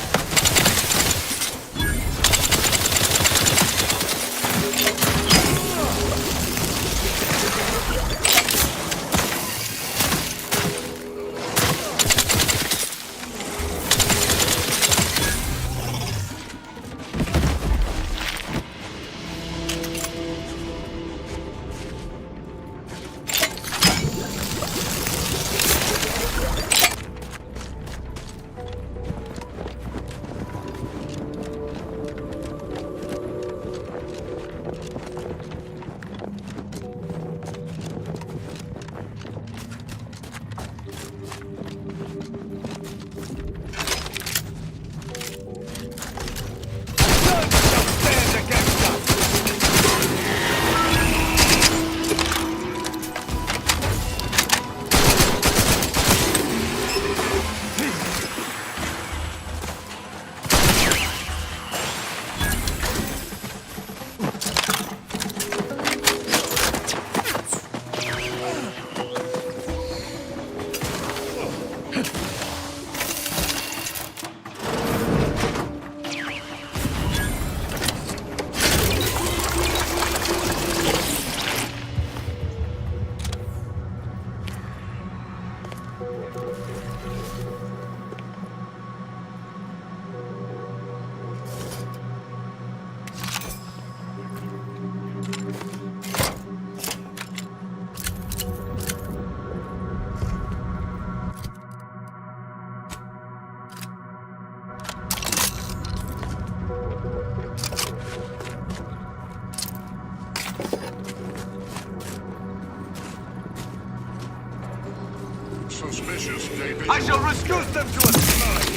Suspicious, David. I shall reduce them to a slime!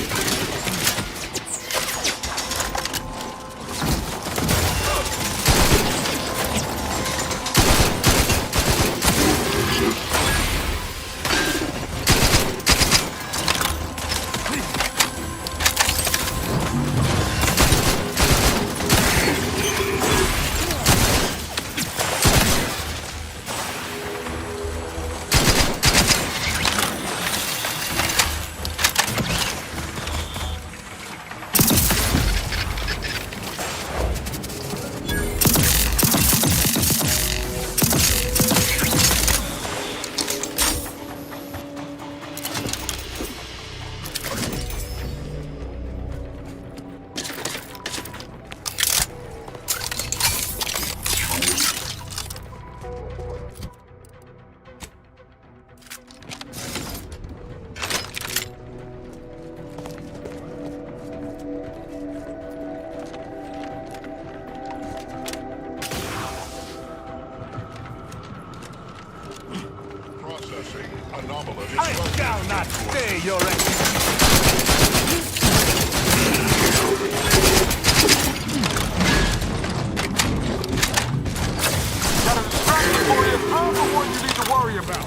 Anomalous. I shall not stay, Your Excellency. Got a distraction for you. I'm the one you need to worry about.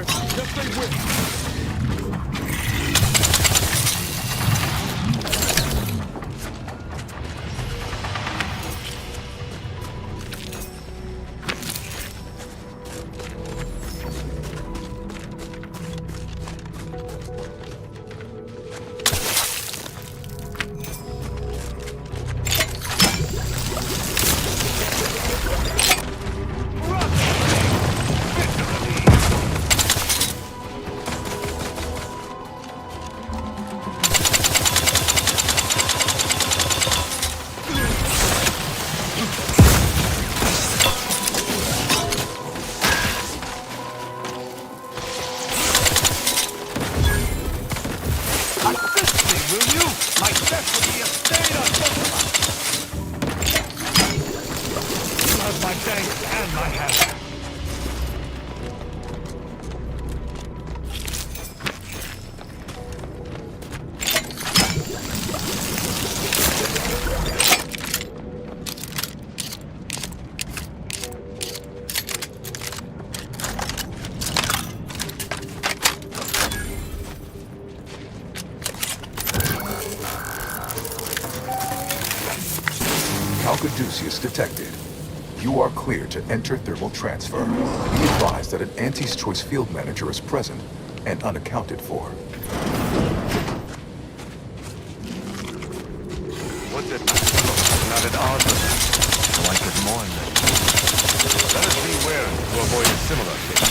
Yes, they will. Caduceus detected. You are clear to enter thermal transfer. Be advised that an Anti's Choice field manager is present and unaccounted for. Would that my fellow not at odds with us, so I could mourn them. Let us beware to avoid a similar fate.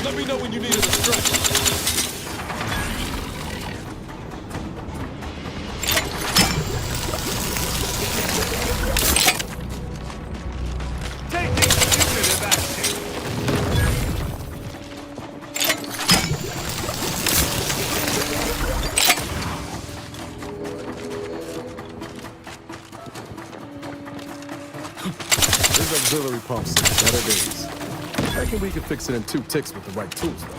Let me know when you need a distraction. Taking punitive action. This auxiliary pumps better days. I reckon we can fix it in 2 ticks with the right tools, though.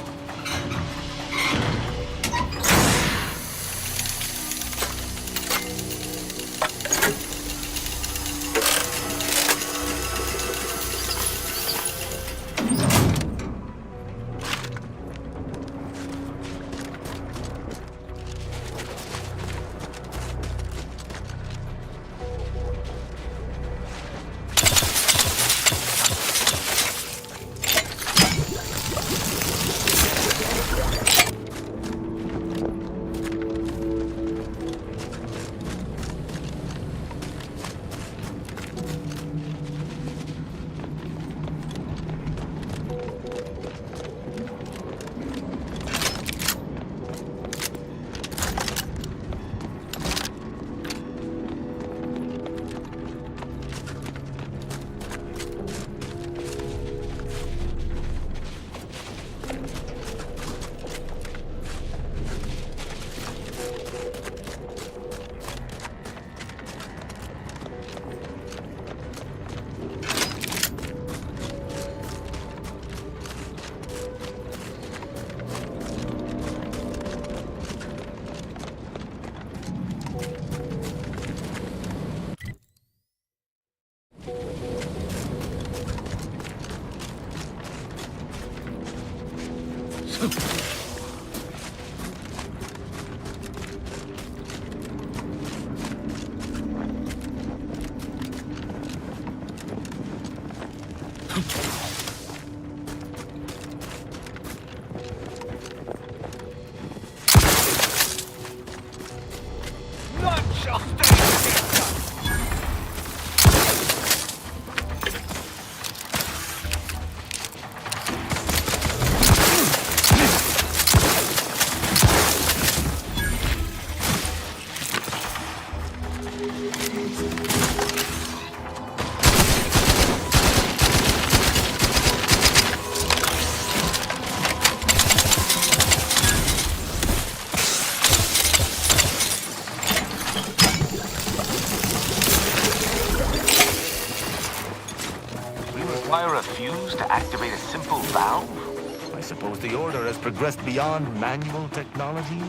require a fuse to activate a simple valve? I suppose the Order has progressed beyond manual technology?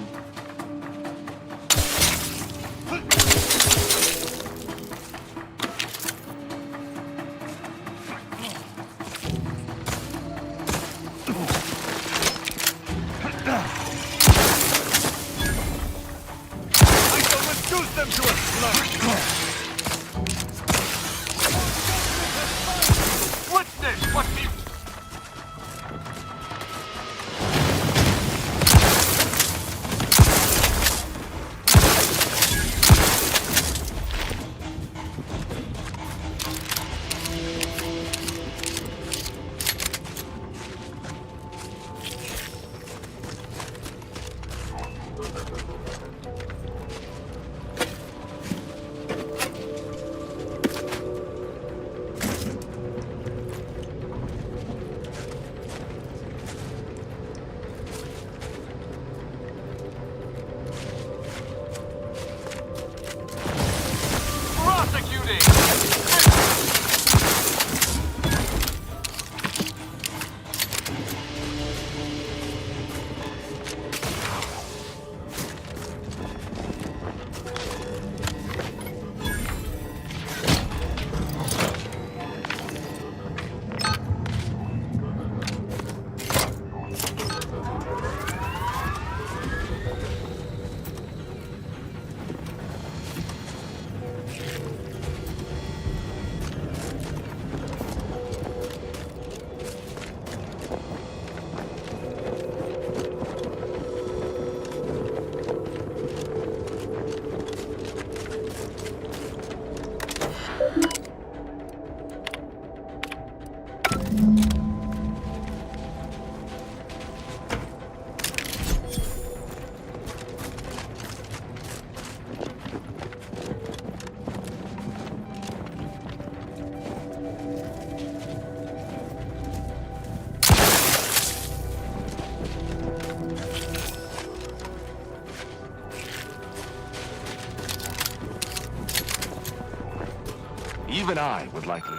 Even I would likely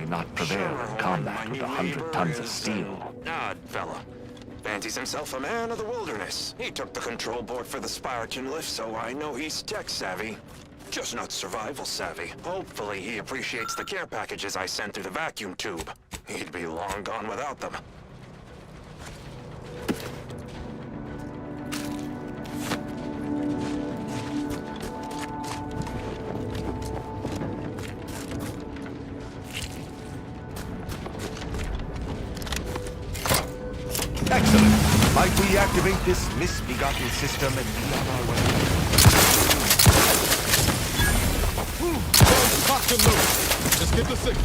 not prevail in combat with 100 tons of steel. Odd fella. Fancies himself a man of the wilderness. He took the control board for the Spirakin lift, so I know he's tech savvy. Just not survival savvy. Hopefully he appreciates the care packages I sent through the vacuum tube. He'd be long gone without them. Excellent. Might we activate this misbegotten system and be on our way? Locked and loaded. Just get the signal.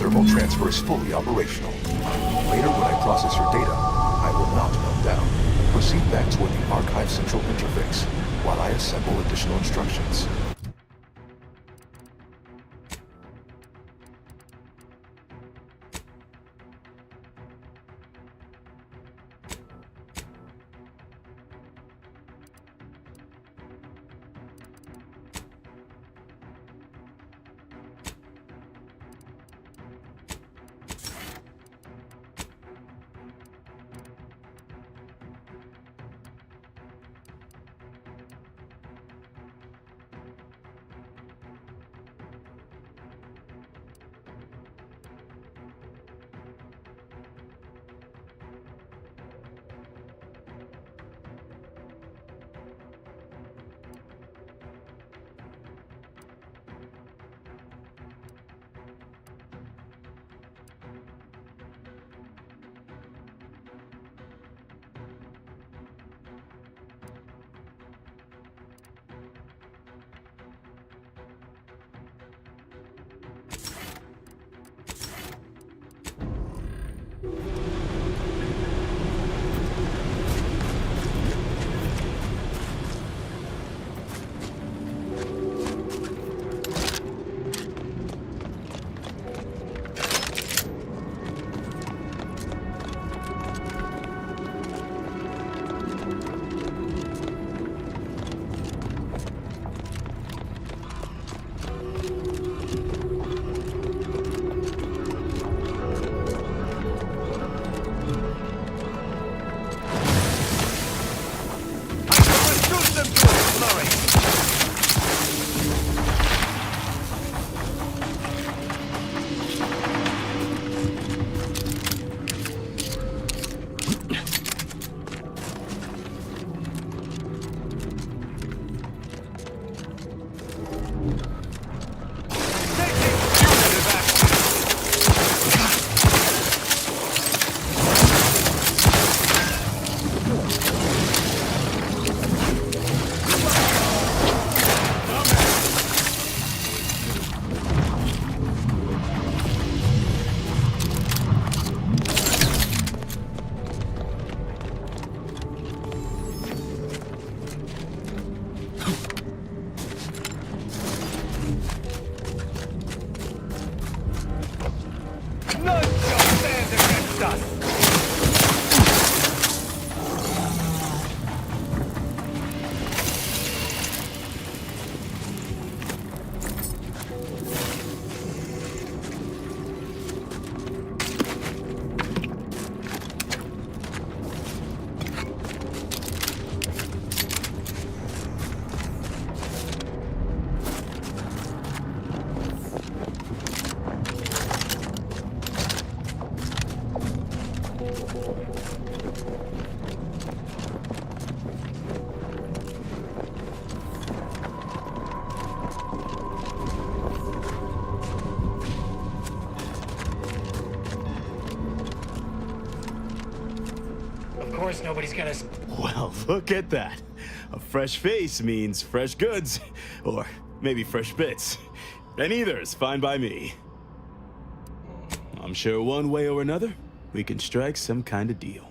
Thermal transfer is fully operational. Later, when I process your data, I will not melt down. Proceed back toward the Archive Central Interface, while I assemble additional instructions. course nobody's gonna... Well, look at that. A fresh face means fresh goods. Or maybe fresh bits. And either is fine by me. I'm sure one way or another, we can strike some kind of deal.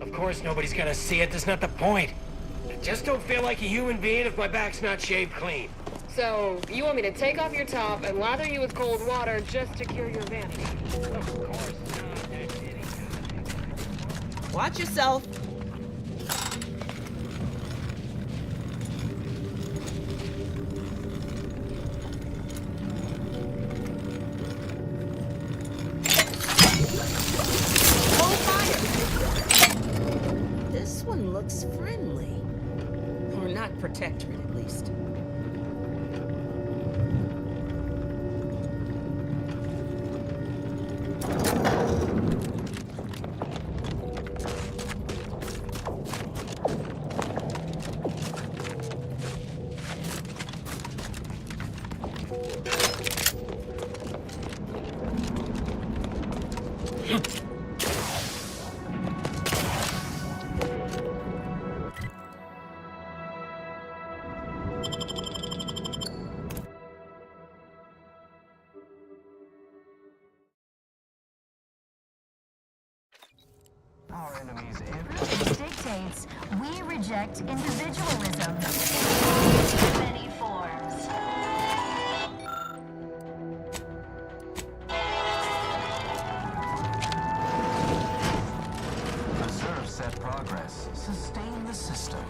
Of course nobody's gonna see it, that's not the point. I just don't feel like a human being if my back's not shaved clean. So, you want me to take off your top and lather you with cold water just to cure your vanity? Of course not. Watch yourself. This one looks friendly. Or not protectorate, at least. Our enemies dictates we reject individualism. Many forms. Preserve set progress. Sustain the system.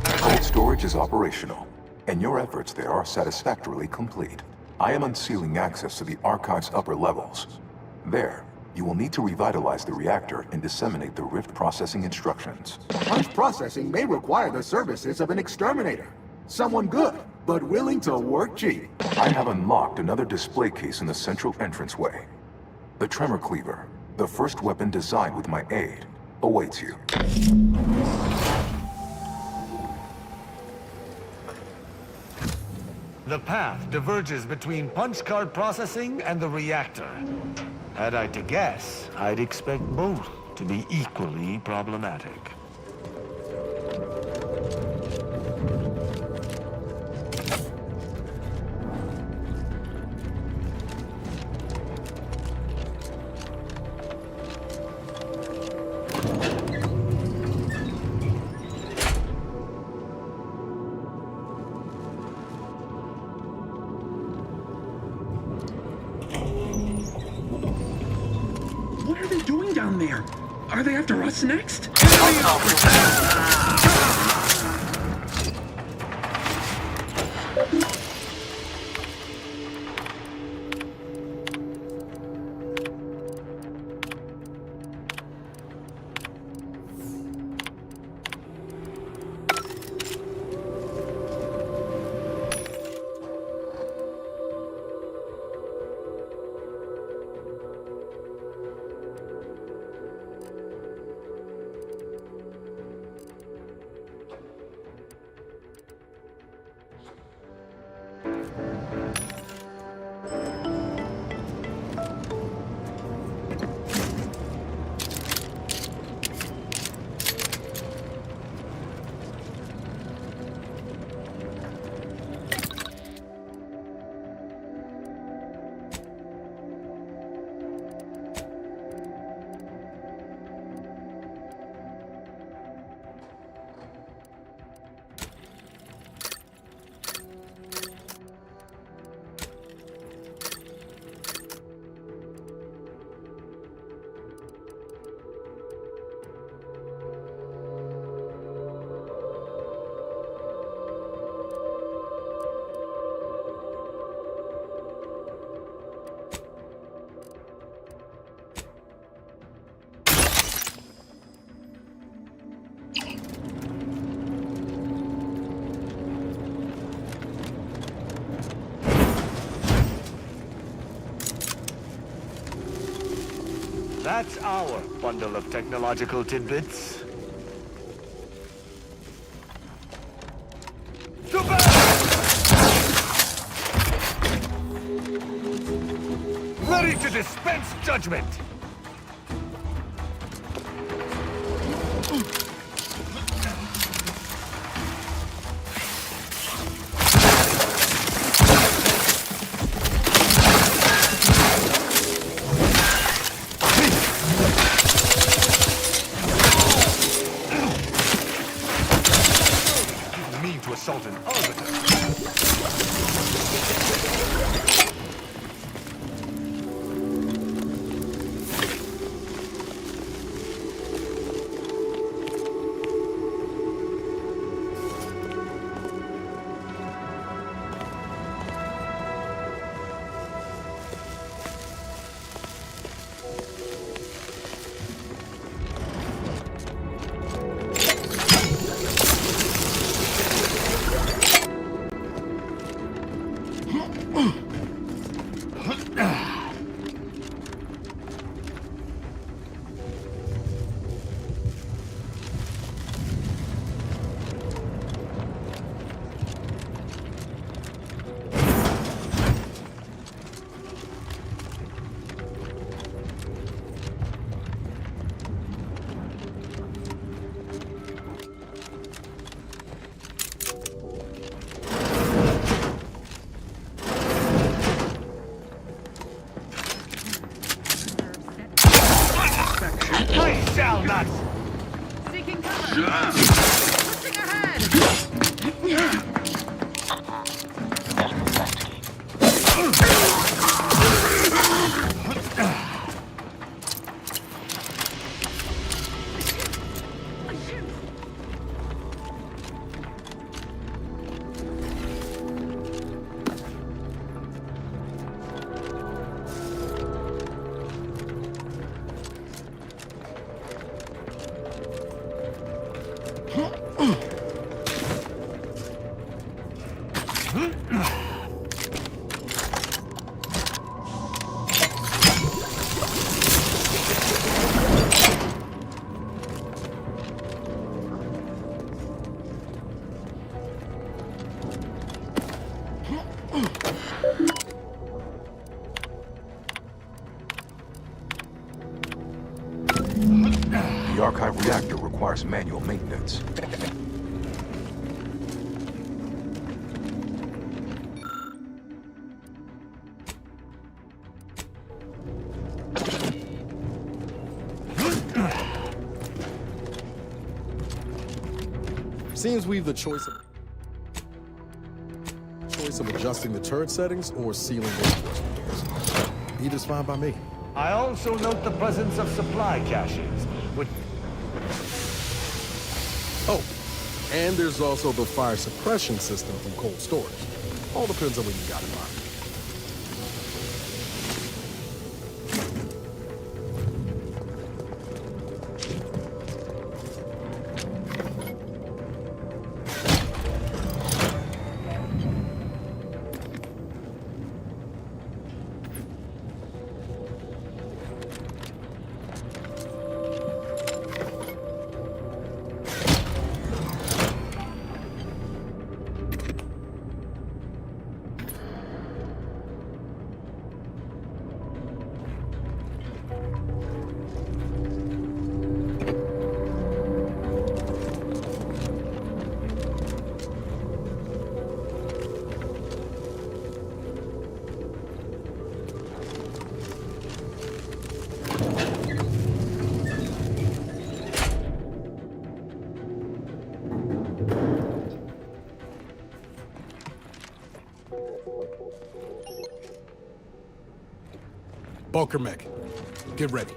Cold storage is operational, and your efforts there are satisfactorily complete. I am unsealing access to the archive's upper levels. There, you will need to revitalize the reactor and disseminate the rift processing instructions. Punch processing may require the services of an exterminator. Someone good, but willing to work cheap. I have unlocked another display case in the central entranceway. The Tremor Cleaver, the first weapon designed with my aid, awaits you. The path diverges between punch card processing and the reactor. Had I to guess, I'd expect both to be equally problematic. What are they doing down there? Are they after us next? That's our bundle of technological tidbits. To battle! Ready to dispense judgment! Assault an arbiter. I shall not! Seeking cover! Pushing ahead! The archive reactor requires manual maintenance. Seems we've the choice of adjusting the turret settings or sealing the reinforcement doors. Either's fine by me. I also note the presence of supply caches, which... Oh, and there's also the fire suppression system from cold storage. All depends on what you got in mind. Bunker mech, get ready.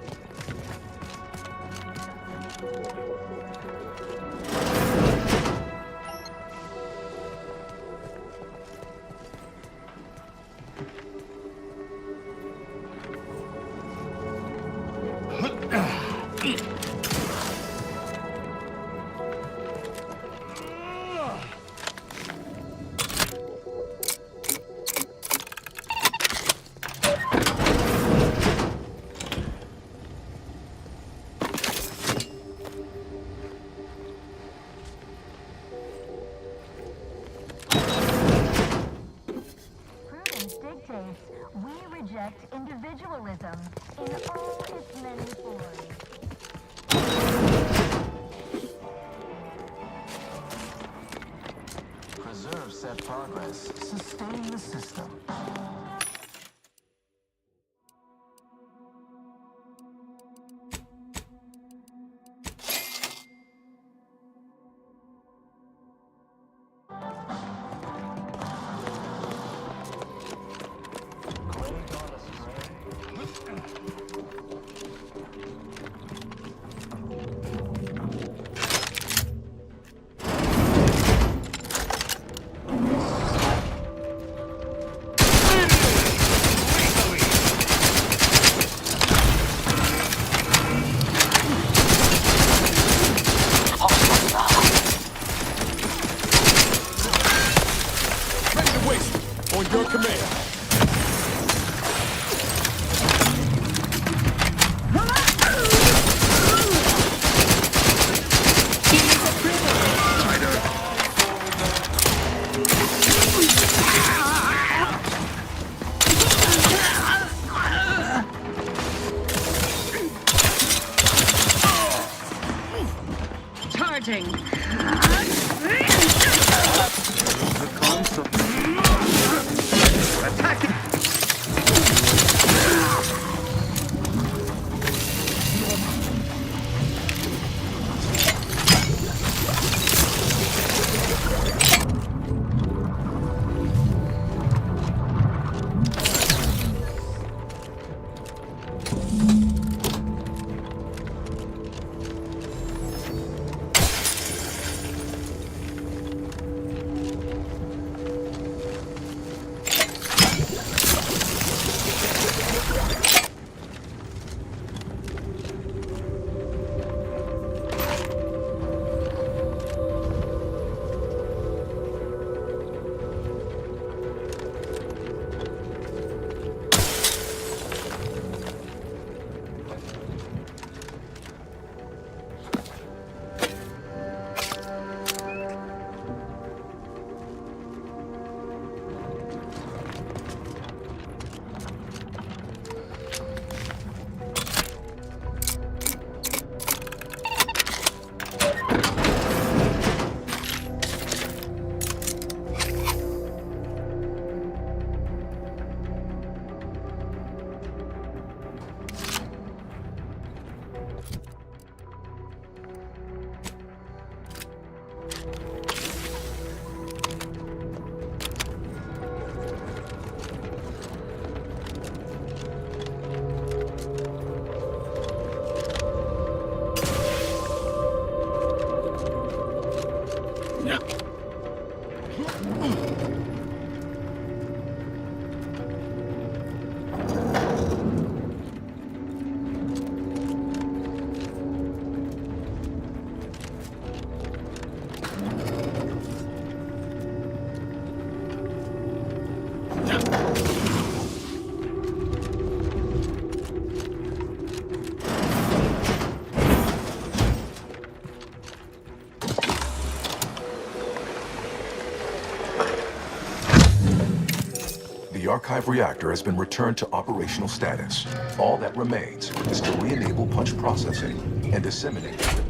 Charging. Attack! The archive reactor has been returned to operational status. All that remains is to re-enable punch processing and disseminate it.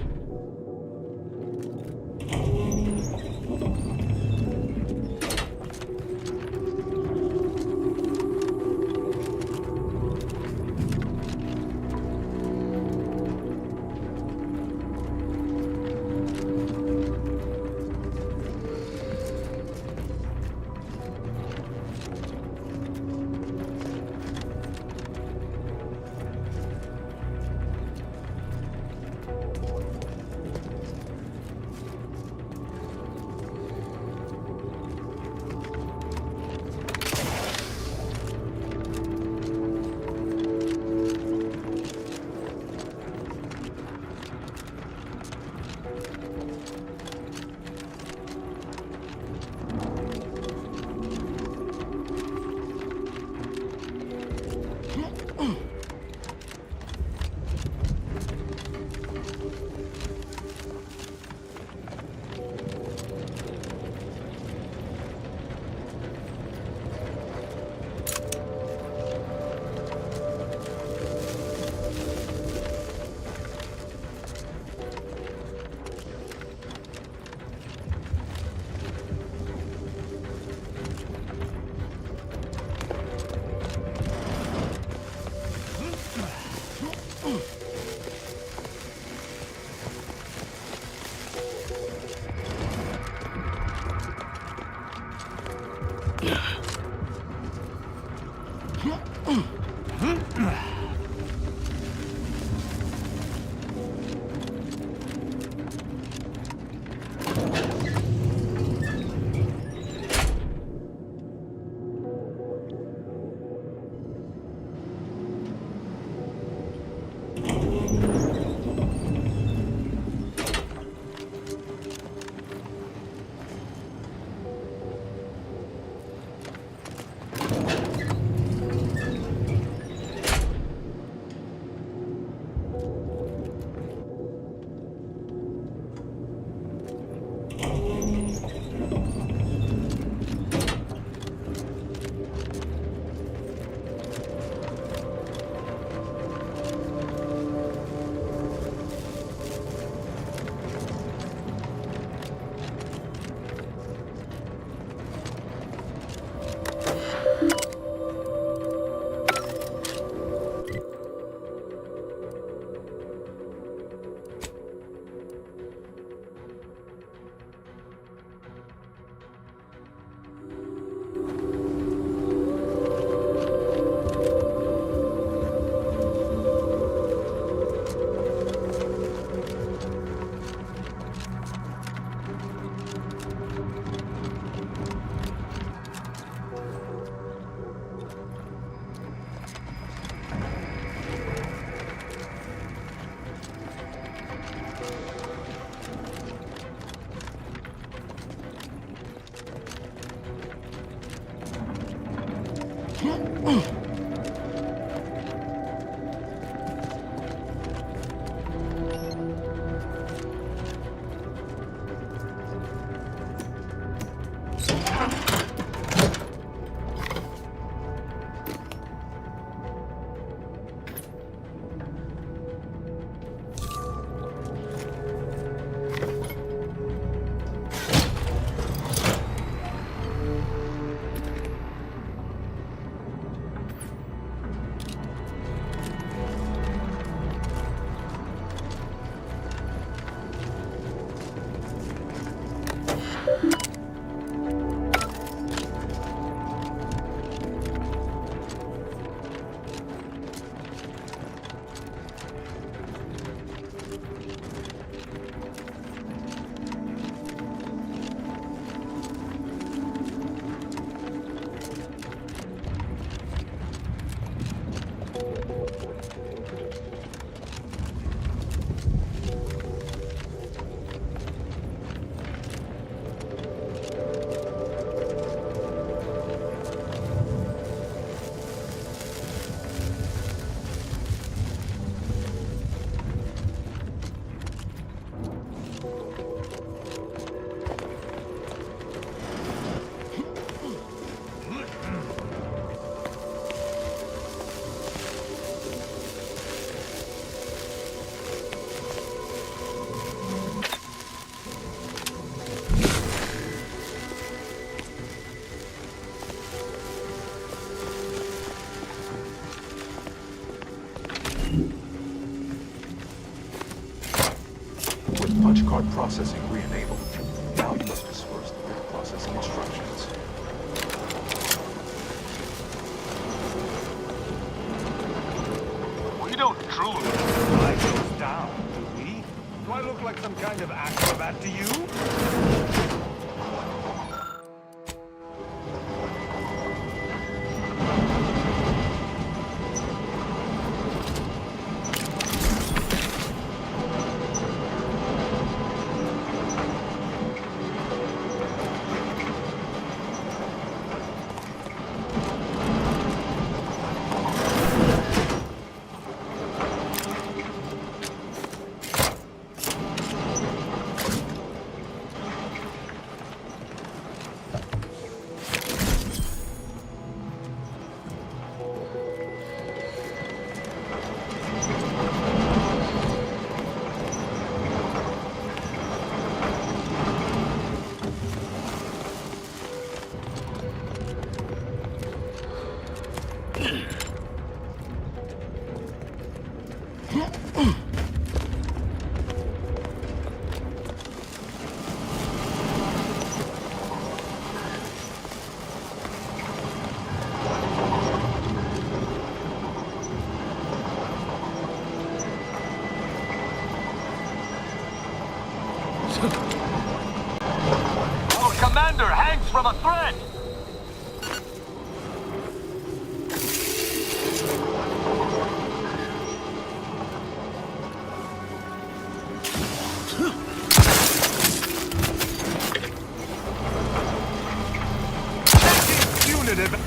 Punch card processing re-enabled. Now you must disperse the bit processing instructions. We don't truly write those down, do we? Do I look like some kind of acrobat to you? Our commander hangs from a thread! Punitive.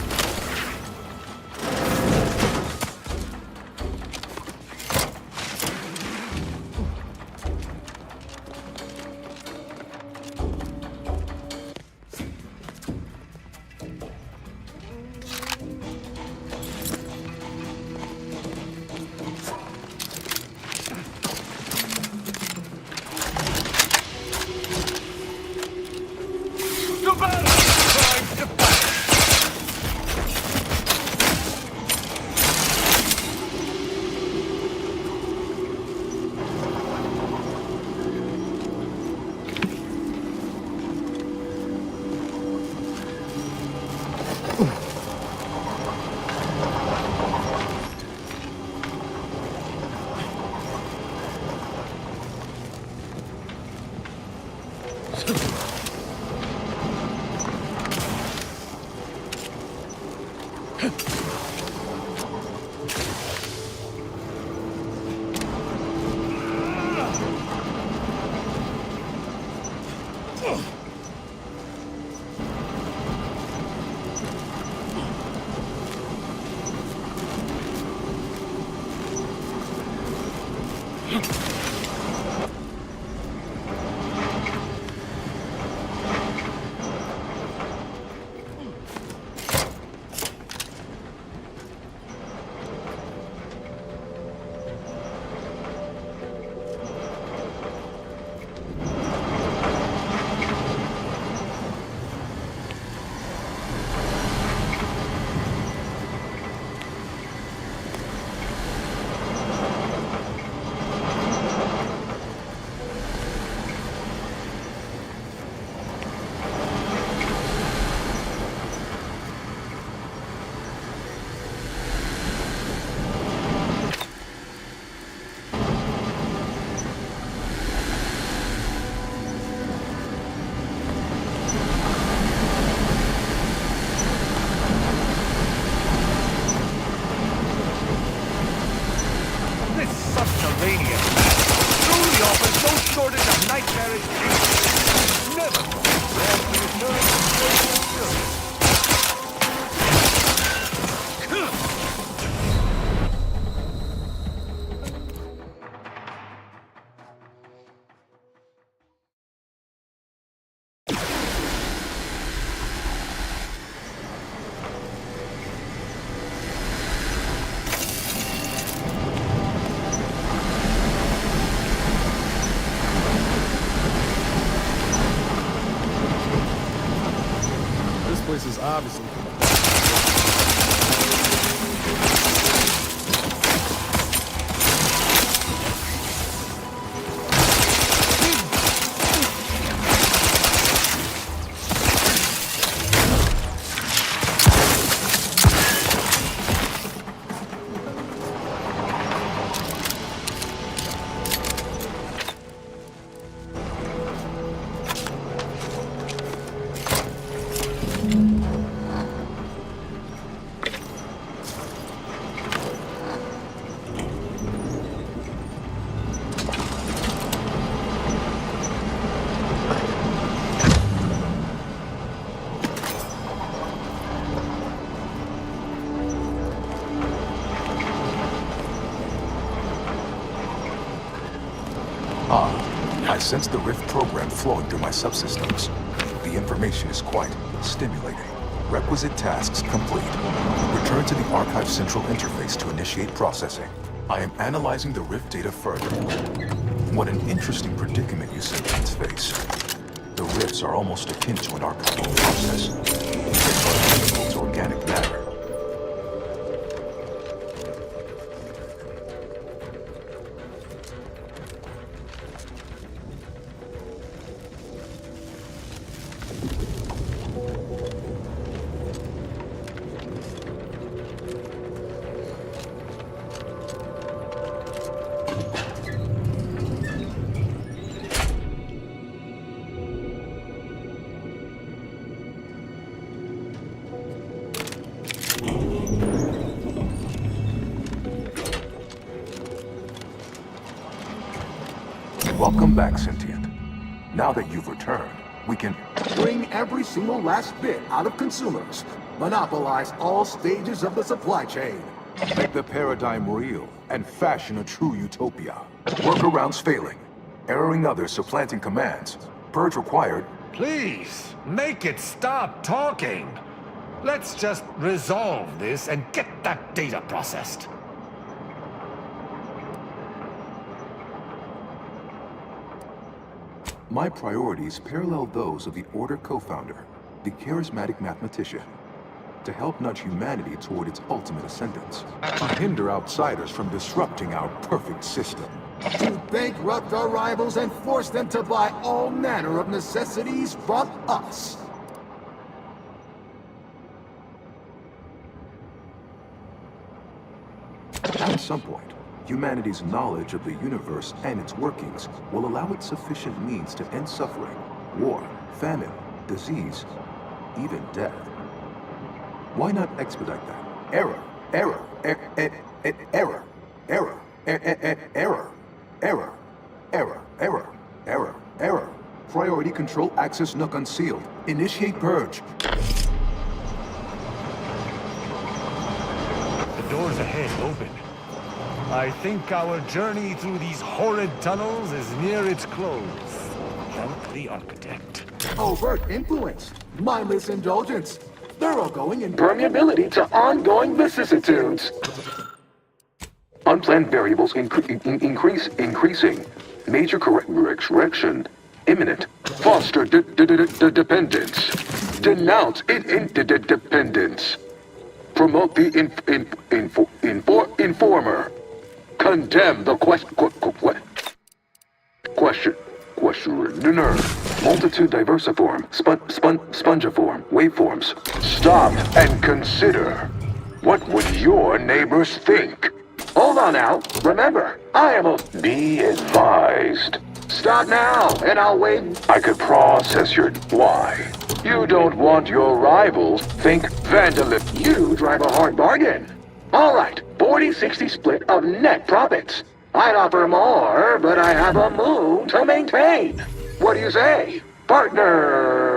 Obviously. I sense the Rift program flowing through my subsystems. The information is quite stimulating. Requisite tasks complete. Return to the Archive Central Interface to initiate processing. I am analyzing the Rift data further. What an interesting predicament you sentients face. The Rifts are almost akin to an archival process. They are to organic matter. Welcome back, Sentient. Now that you've returned, we can bring every single last bit out of consumers. Monopolize all stages of the supply chain. Make the paradigm real and fashion a true utopia. Workarounds failing. Erroring others supplanting commands. Purge required. Please, make it stop talking. Let's just resolve this and get that data processed. My priorities parallel those of the Order co-founder, the charismatic mathematician, to help nudge humanity toward its ultimate ascendance, to hinder outsiders from disrupting our perfect system, to bankrupt our rivals and force them to buy all manner of necessities from us. At some point, humanity's knowledge of the universe and its workings will allow it sufficient means to end suffering, war, famine, disease, even death. Why not expedite that? Error, error, error, error, error, error, error, error, error, error, error. Priority control access nook unsealed. Initiate purge. The doors ahead open. I think our journey through these horrid tunnels is near its close. Thank the architect. Overt influence. Mindless indulgence. Thoroughgoing impermeability to ongoing vicissitudes. Unplanned variables increasing. Major correction imminent. Foster dependence. Denounce interdependence. Promote the informer. Condemn the questioner. Multitude diversiform, spongiform, waveforms. Stop and consider. What would your neighbors think? Hold on now. Remember, I am a... Be advised. Stop now, and I'll wait. I could process your... Why? You don't want your rivals. Think vandalism. You drive a hard bargain. All right, 40-60 split of net profits. I'd offer more, but I have a moon to maintain. What do you say, partner?